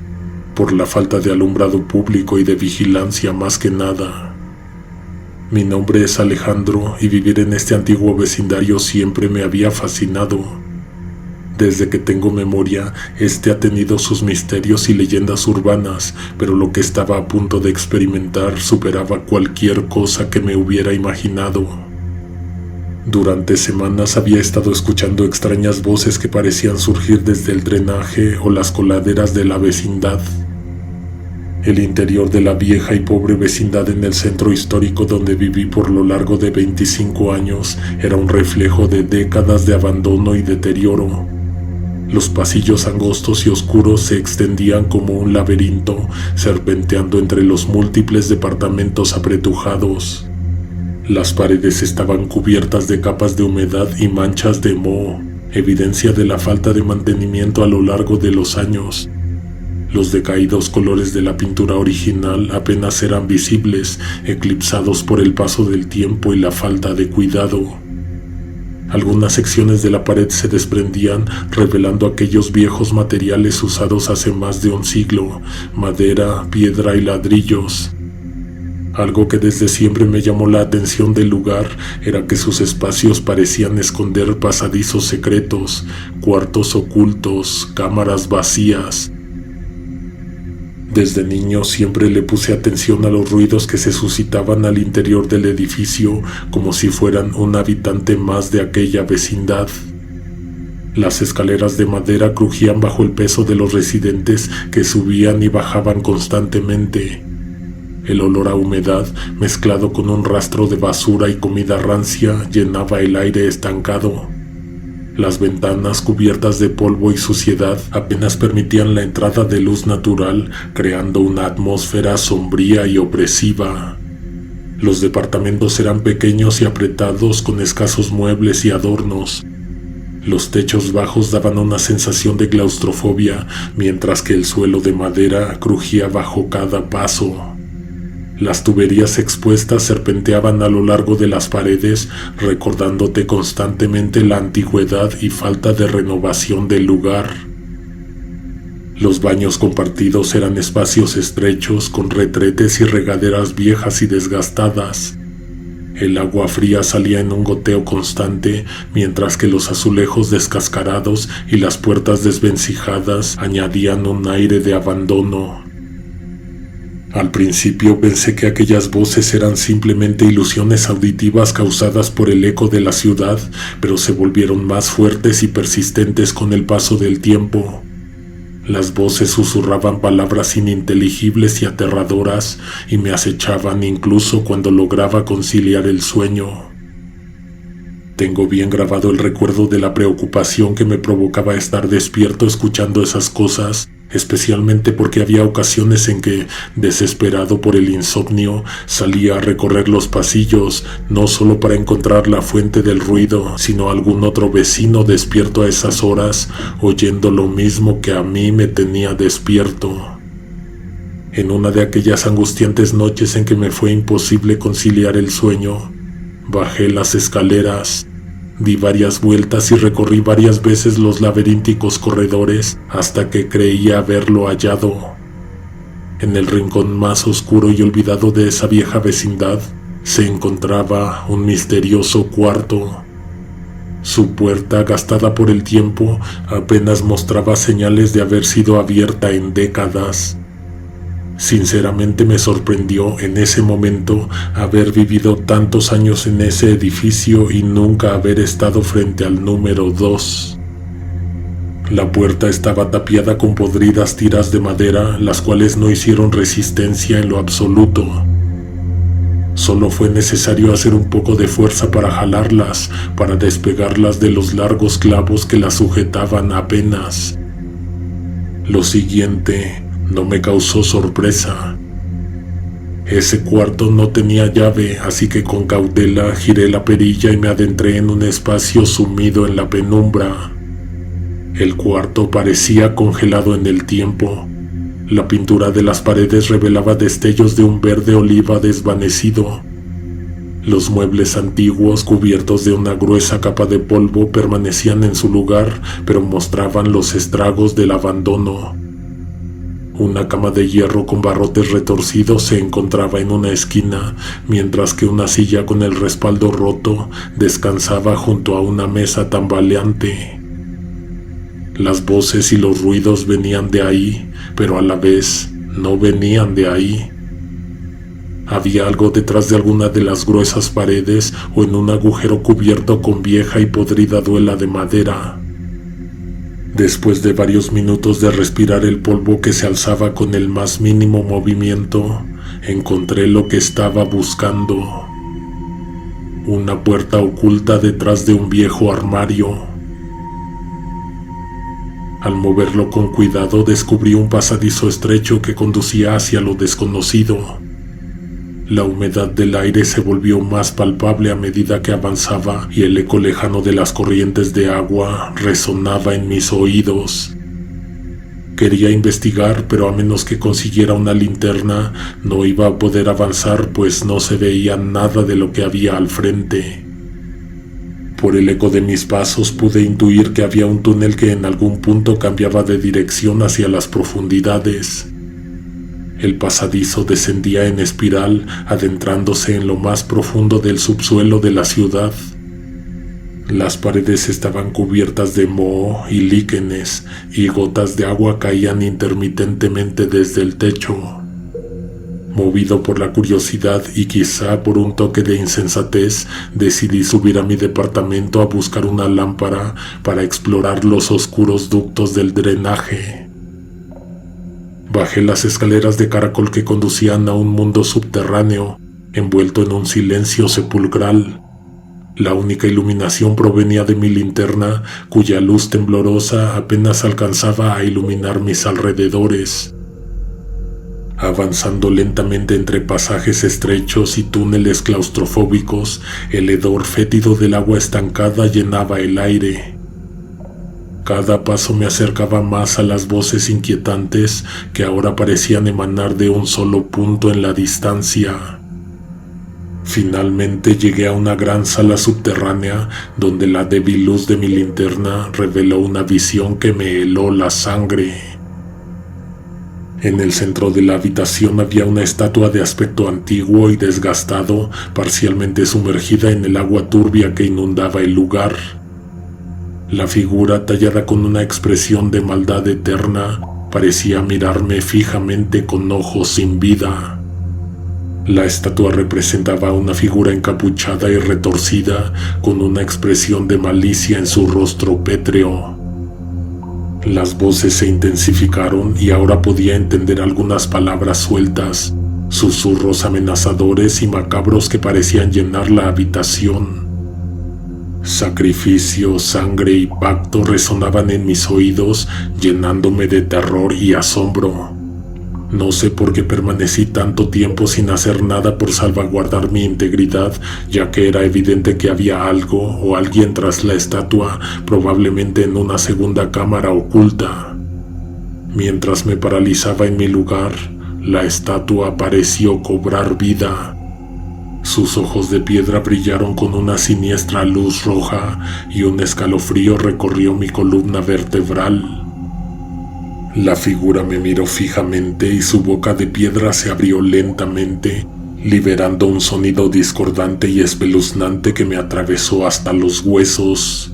Speaker 1: por la falta de alumbrado público y de vigilancia más que nada. Mi nombre es Alejandro y vivir en este antiguo vecindario siempre me había fascinado. Desde que tengo memoria, este ha tenido sus misterios y leyendas urbanas, pero lo que estaba a punto de experimentar superaba cualquier cosa que me hubiera imaginado. Durante semanas había estado escuchando extrañas voces que parecían surgir desde el drenaje o las coladeras de la vecindad. El interior de la vieja y pobre vecindad en el centro histórico donde viví por lo largo de 25 años era un reflejo de décadas de abandono y deterioro. Los pasillos angostos y oscuros se extendían como un laberinto, serpenteando entre los múltiples departamentos apretujados. Las paredes estaban cubiertas de capas de humedad y manchas de moho, evidencia de la falta de mantenimiento a lo largo de los años. Los decaídos colores de la pintura original apenas eran visibles, eclipsados por el paso del tiempo y la falta de cuidado. Algunas secciones de la pared se desprendían, revelando aquellos viejos materiales usados hace más de un siglo: madera, piedra y ladrillos. Algo que desde siempre me llamó la atención del lugar era que sus espacios parecían esconder pasadizos secretos, cuartos ocultos, cámaras vacías. Desde niño siempre le puse atención a los ruidos que se suscitaban al interior del edificio, como si fueran un habitante más de aquella vecindad. Las escaleras de madera crujían bajo el peso de los residentes que subían y bajaban constantemente. El olor a humedad, mezclado con un rastro de basura y comida rancia, llenaba el aire estancado. Las ventanas, cubiertas de polvo y suciedad, apenas permitían la entrada de luz natural, creando una atmósfera sombría y opresiva. Los departamentos eran pequeños y apretados, con escasos muebles y adornos. Los techos bajos daban una sensación de claustrofobia, mientras que el suelo de madera crujía bajo cada paso. Las tuberías expuestas serpenteaban a lo largo de las paredes, recordándote constantemente la antigüedad y falta de renovación del lugar. Los baños compartidos eran espacios estrechos, con retretes y regaderas viejas y desgastadas. El agua fría salía en un goteo constante, mientras que los azulejos descascarados y las puertas desvencijadas añadían un aire de abandono. Al principio pensé que aquellas voces eran simplemente ilusiones auditivas causadas por el eco de la ciudad, pero se volvieron más fuertes y persistentes con el paso del tiempo. Las voces susurraban palabras ininteligibles y aterradoras y me acechaban incluso cuando lograba conciliar el sueño. Tengo bien grabado el recuerdo de la preocupación que me provocaba estar despierto escuchando esas cosas, especialmente porque había ocasiones en que, desesperado por el insomnio, salía a recorrer los pasillos, no solo para encontrar la fuente del ruido, sino algún otro vecino despierto a esas horas, oyendo lo mismo que a mí me tenía despierto. En una de aquellas angustiantes noches en que me fue imposible conciliar el sueño, bajé las escaleras, di varias vueltas y recorrí varias veces los laberínticos corredores hasta que creía haberlo hallado. En el rincón más oscuro y olvidado de esa vieja vecindad se encontraba un misterioso cuarto. Su puerta, gastada por el tiempo, apenas mostraba señales de haber sido abierta en décadas. Sinceramente me sorprendió en ese momento haber vivido tantos años en ese edificio y nunca haber estado frente al número 2. La puerta estaba tapiada con podridas tiras de madera, las cuales no hicieron resistencia en lo absoluto. Solo fue necesario hacer un poco de fuerza para jalarlas, para despegarlas de los largos clavos que las sujetaban apenas. Lo siguiente no me causó sorpresa. Ese cuarto no tenía llave, así que con cautela giré la perilla y me adentré en un espacio sumido en la penumbra. El cuarto parecía congelado en el tiempo. La pintura de las paredes revelaba destellos de un verde oliva desvanecido. Los muebles antiguos, cubiertos de una gruesa capa de polvo, permanecían en su lugar, pero mostraban los estragos del abandono. Una cama de hierro con barrotes retorcidos se encontraba en una esquina, mientras que una silla con el respaldo roto descansaba junto a una mesa tambaleante. Las voces y los ruidos venían de ahí, pero a la vez no venían de ahí. Había algo detrás de alguna de las gruesas paredes o en un agujero cubierto con vieja y podrida duela de madera. Después de varios minutos de respirar el polvo que se alzaba con el más mínimo movimiento, encontré lo que estaba buscando. Una puerta oculta detrás de un viejo armario. Al moverlo con cuidado descubrí un pasadizo estrecho que conducía hacia lo desconocido. La humedad del aire se volvió más palpable a medida que avanzaba y el eco lejano de las corrientes de agua resonaba en mis oídos. Quería investigar, pero a menos que consiguiera una linterna, no iba a poder avanzar, pues no se veía nada de lo que había al frente. Por el eco de mis pasos pude intuir que había un túnel que en algún punto cambiaba de dirección hacia las profundidades. El pasadizo descendía en espiral, adentrándose en lo más profundo del subsuelo de la ciudad. Las paredes estaban cubiertas de moho y líquenes, y gotas de agua caían intermitentemente desde el techo. Movido por la curiosidad y quizá por un toque de insensatez, decidí subir a mi departamento a buscar una lámpara para explorar los oscuros ductos del drenaje. Bajé las escaleras de caracol que conducían a un mundo subterráneo, envuelto en un silencio sepulcral. La única iluminación provenía de mi linterna, cuya luz temblorosa apenas alcanzaba a iluminar mis alrededores. Avanzando lentamente entre pasajes estrechos y túneles claustrofóbicos, el hedor fétido del agua estancada llenaba el aire. Cada paso me acercaba más a las voces inquietantes que ahora parecían emanar de un solo punto en la distancia. Finalmente llegué a una gran sala subterránea donde la débil luz de mi linterna reveló una visión que me heló la sangre. En el centro de la habitación había una estatua de aspecto antiguo y desgastado, parcialmente sumergida en el agua turbia que inundaba el lugar. La figura, tallada con una expresión de maldad eterna, parecía mirarme fijamente con ojos sin vida. La estatua representaba una figura encapuchada y retorcida, con una expresión de malicia en su rostro pétreo. Las voces se intensificaron y ahora podía entender algunas palabras sueltas, susurros amenazadores y macabros que parecían llenar la habitación. Sacrificio, sangre y pacto resonaban en mis oídos, llenándome de terror y asombro. No sé por qué permanecí tanto tiempo sin hacer nada por salvaguardar mi integridad, ya que era evidente que había algo o alguien tras la estatua, probablemente en una segunda cámara oculta. Mientras me paralizaba en mi lugar, la estatua pareció cobrar vida. Sus ojos de piedra brillaron con una siniestra luz roja y un escalofrío recorrió mi columna vertebral. La figura me miró fijamente y su boca de piedra se abrió lentamente, liberando un sonido discordante y espeluznante que me atravesó hasta los huesos.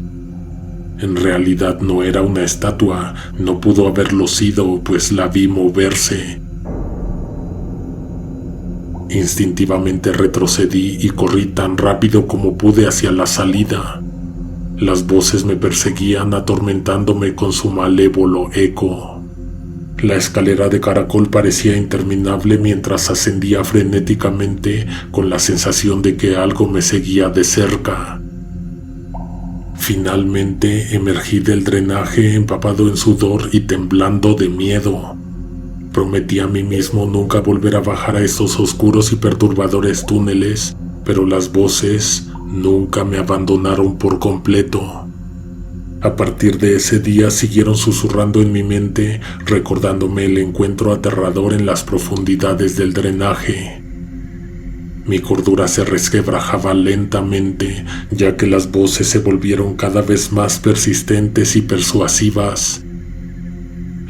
Speaker 1: En realidad no era una estatua, no pudo haberlo sido, pues la vi moverse. Instintivamente retrocedí y corrí tan rápido como pude hacia la salida. Las voces me perseguían, atormentándome con su malévolo eco. La escalera de caracol parecía interminable mientras ascendía frenéticamente, con la sensación de que algo me seguía de cerca. Finalmente emergí del drenaje empapado en sudor y temblando de miedo. Prometí a mí mismo nunca volver a bajar a esos oscuros y perturbadores túneles, pero las voces nunca me abandonaron por completo. A partir de ese día siguieron susurrando en mi mente, recordándome el encuentro aterrador en las profundidades del drenaje. Mi cordura se resquebrajaba lentamente, ya que las voces se volvieron cada vez más persistentes y persuasivas.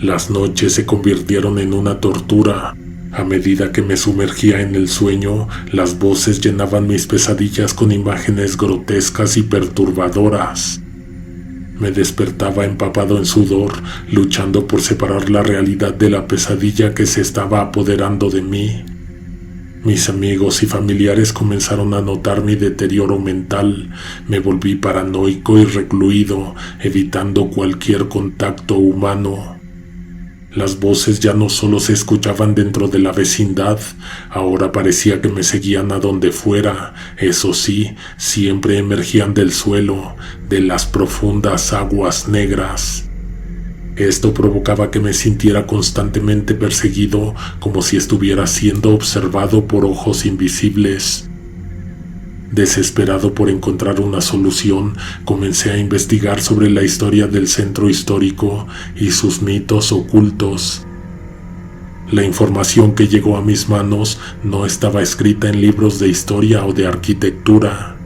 Speaker 1: Las noches se convirtieron en una tortura. A medida que me sumergía en el sueño, las voces llenaban mis pesadillas con imágenes grotescas y perturbadoras. Me despertaba empapado en sudor, luchando por separar la realidad de la pesadilla que se estaba apoderando de mí. Mis amigos y familiares comenzaron a notar mi deterioro mental. Me volví paranoico y recluido, evitando cualquier contacto humano. Las voces ya no solo se escuchaban dentro de la vecindad, ahora parecía que me seguían a donde fuera. Eso sí, siempre emergían del suelo, de las profundas aguas negras. Esto provocaba que me sintiera constantemente perseguido, como si estuviera siendo observado por ojos invisibles. Desesperado por encontrar una solución, comencé a investigar sobre la historia del centro histórico y sus mitos ocultos. La información que llegó a mis manos no estaba escrita en libros de historia o de arquitectura.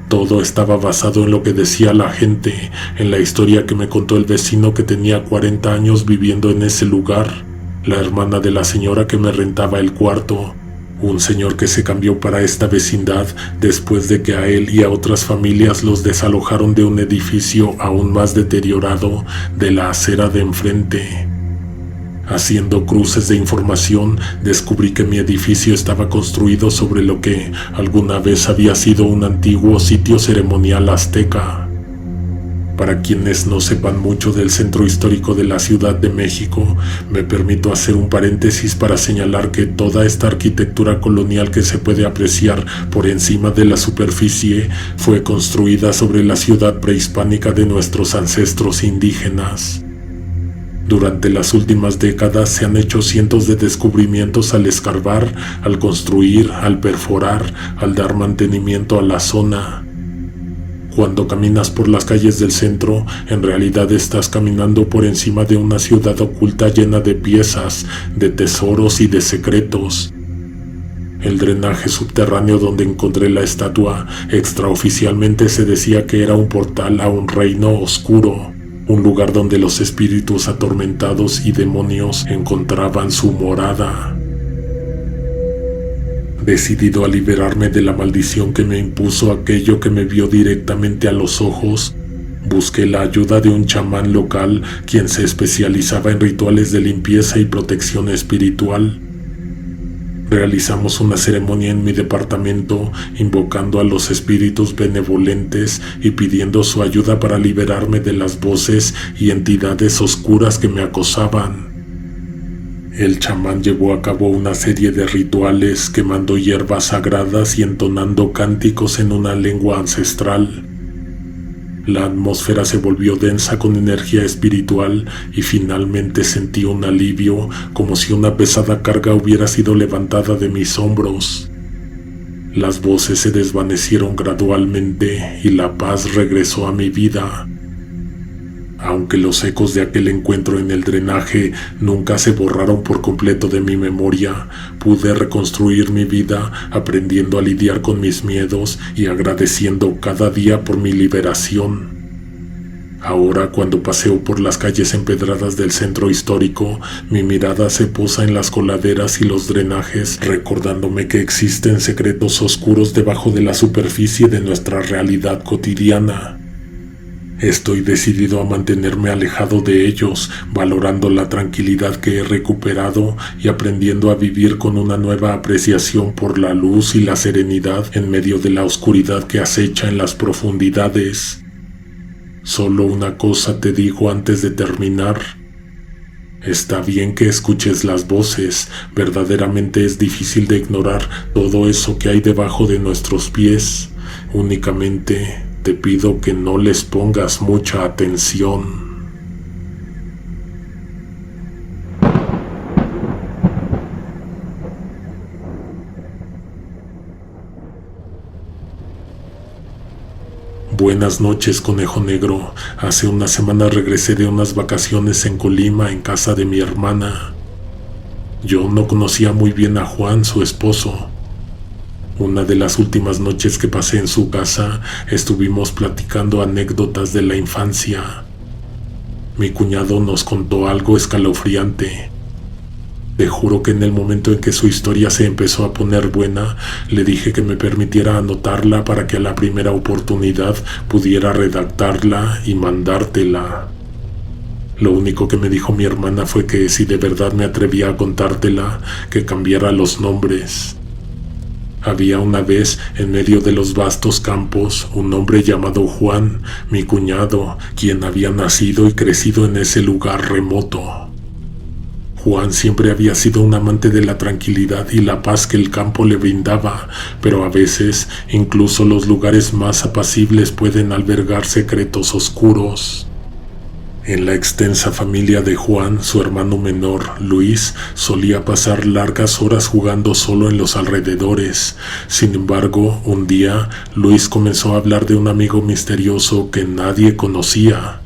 Speaker 1: Todo estaba basado en lo que decía la gente, en la historia que me contó el vecino que tenía 40 años viviendo en ese lugar, la hermana de la señora que me rentaba el cuarto, un señor que se cambió para esta vecindad después de que a él y a otras familias los desalojaron de un edificio aún más deteriorado de la acera de enfrente. Haciendo cruces de información, descubrí que mi edificio estaba construido sobre lo que alguna vez había sido un antiguo sitio ceremonial azteca. Para quienes no sepan mucho del centro histórico de la Ciudad de México, me permito hacer un paréntesis para señalar que toda esta arquitectura colonial que se puede apreciar por encima de la superficie fue construida sobre la ciudad prehispánica de nuestros ancestros indígenas. Durante las últimas décadas se han hecho cientos de descubrimientos al escarbar, al construir, al perforar, al dar mantenimiento a la zona. Cuando caminas por las calles del centro, en realidad estás caminando por encima de una ciudad oculta llena de piezas, de tesoros y de secretos. El drenaje subterráneo donde encontré la estatua extraoficialmente se decía que era un portal a un reino oscuro, un lugar donde los espíritus atormentados y demonios encontraban su morada. Decidido a liberarme de la maldición que me impuso aquello que me vio directamente a los ojos, busqué la ayuda de un chamán local quien se especializaba en rituales de limpieza y protección espiritual. Realizamos una ceremonia en mi departamento, invocando a los espíritus benevolentes y pidiendo su ayuda para liberarme de las voces y entidades oscuras que me acosaban. El chamán llevó a cabo una serie de rituales, quemando hierbas sagradas y entonando cánticos en una lengua ancestral. La atmósfera se volvió densa con energía espiritual y finalmente sentí un alivio, como si una pesada carga hubiera sido levantada de mis hombros. Las voces se desvanecieron gradualmente y la paz regresó a mi vida. Aunque los ecos de aquel encuentro en el drenaje nunca se borraron por completo de mi memoria, pude reconstruir mi vida aprendiendo a lidiar con mis miedos y agradeciendo cada día por mi liberación. Ahora, cuando paseo por las calles empedradas del centro histórico, mi mirada se posa en las coladeras y los drenajes, recordándome que existen secretos oscuros debajo de la superficie de nuestra realidad cotidiana. Estoy decidido a mantenerme alejado de ellos, valorando la tranquilidad que he recuperado y aprendiendo a vivir con una nueva apreciación por la luz y la serenidad en medio de la oscuridad que acecha en las profundidades. Solo una cosa te digo antes de terminar. Está bien que escuches las voces, verdaderamente es difícil de ignorar todo eso que hay debajo de nuestros pies. Únicamente te pido que no les pongas mucha atención. Buenas noches, conejo negro. Hace una semana regresé de unas vacaciones en Colima en casa de mi hermana. Yo no conocía muy bien a Juan, su esposo. Una de las últimas noches que pasé en su casa, estuvimos platicando anécdotas de la infancia. Mi cuñado nos contó algo escalofriante. Te juro que en el momento en que su historia se empezó a poner buena, le dije que me permitiera anotarla para que a la primera oportunidad pudiera redactarla y mandártela. Lo único que me dijo mi hermana fue que si de verdad me atrevía a contártela, que cambiara los nombres. Había una vez, en medio de los vastos campos, un hombre llamado Juan, mi cuñado, quien había nacido y crecido en ese lugar remoto. Juan siempre había sido un amante de la tranquilidad y la paz que el campo le brindaba, pero a veces, incluso los lugares más apacibles pueden albergar secretos oscuros. En la extensa familia de Juan, su hermano menor, Luis, solía pasar largas horas jugando solo en los alrededores. Sin embargo, un día, Luis comenzó a hablar de un amigo misterioso que nadie conocía.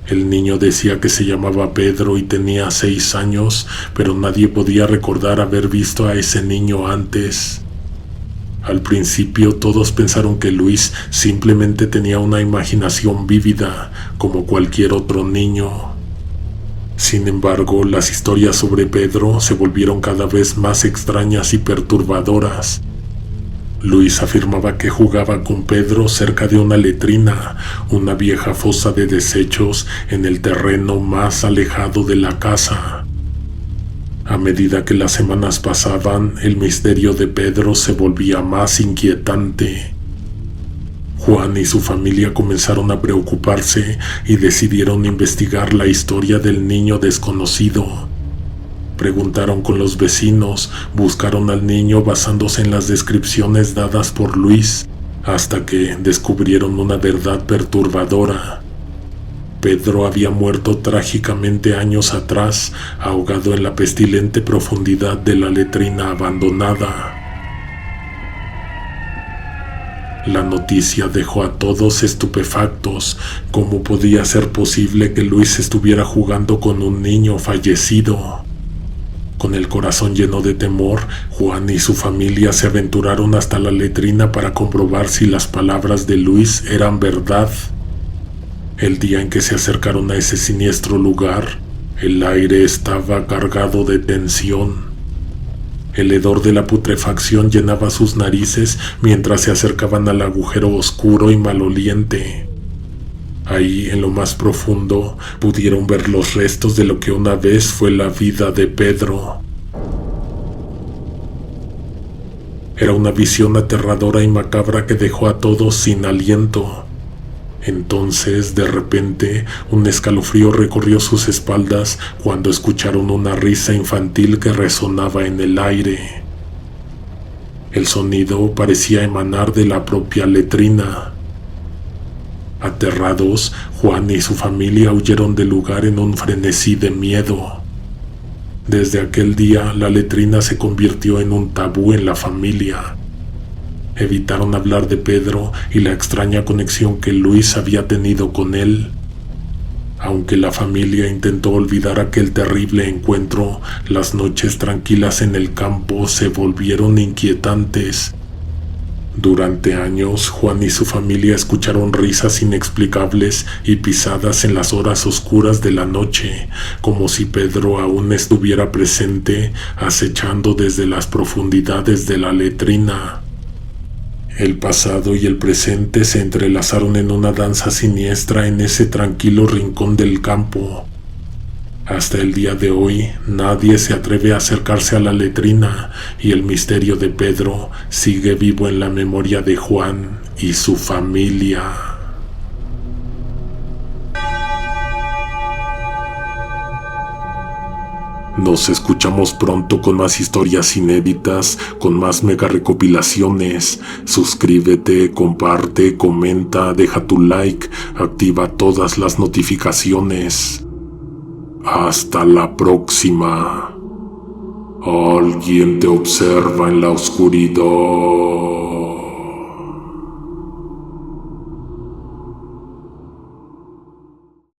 Speaker 1: El niño decía que se llamaba Pedro y tenía 6 años, pero nadie podía recordar haber visto a ese niño antes. Al principio todos pensaron que Luis simplemente tenía una imaginación vívida, como cualquier otro niño. Sin embargo, las historias sobre Pedro se volvieron cada vez más extrañas y perturbadoras. Luis afirmaba que jugaba con Pedro cerca de una letrina, una vieja fosa de desechos en el terreno más alejado de la casa. A medida que las semanas pasaban, el misterio de Pedro se volvía más inquietante. Juan y su familia comenzaron a preocuparse y decidieron investigar la historia del niño desconocido. Preguntaron con los vecinos, buscaron al niño basándose en las descripciones dadas por Luis, hasta que descubrieron una verdad perturbadora. Pedro había muerto trágicamente años atrás, ahogado en la pestilente profundidad de la letrina abandonada. La noticia dejó a todos estupefactos. ¿Cómo podía ser posible que Luis estuviera jugando con un niño fallecido? Con el corazón lleno de temor, Juan y su familia se aventuraron hasta la letrina para comprobar si las palabras de Luis eran verdad. El día en que se acercaron a ese siniestro lugar, el aire estaba cargado de tensión. El hedor de la putrefacción llenaba sus narices mientras se acercaban al agujero oscuro y maloliente. Ahí, en lo más profundo, pudieron ver los restos de lo que una vez fue la vida de Pedro. Era una visión aterradora y macabra que dejó a todos sin aliento. Entonces, de repente, un escalofrío recorrió sus espaldas cuando escucharon una risa infantil que resonaba en el aire. El sonido parecía emanar de la propia letrina. Aterrados, Juan y su familia huyeron del lugar en un frenesí de miedo. Desde aquel día, la letrina se convirtió en un tabú en la familia. Evitaron hablar de Pedro y la extraña conexión que Luis había tenido con él. Aunque la familia intentó olvidar aquel terrible encuentro, las noches tranquilas en el campo se volvieron inquietantes. Durante años, Juan y su familia escucharon risas inexplicables y pisadas en las horas oscuras de la noche, como si Pedro aún estuviera presente, acechando desde las profundidades de la letrina. El pasado y el presente se entrelazaron en una danza siniestra en ese tranquilo rincón del campo. Hasta el día de hoy, nadie se atreve a acercarse a la letrina y el misterio de Pedro sigue vivo en la memoria de Juan y su familia. Nos escuchamos pronto con más historias inéditas, con más mega recopilaciones. Suscríbete, comparte, comenta, deja tu like, activa todas las notificaciones. Hasta la próxima. Alguien te observa en la oscuridad.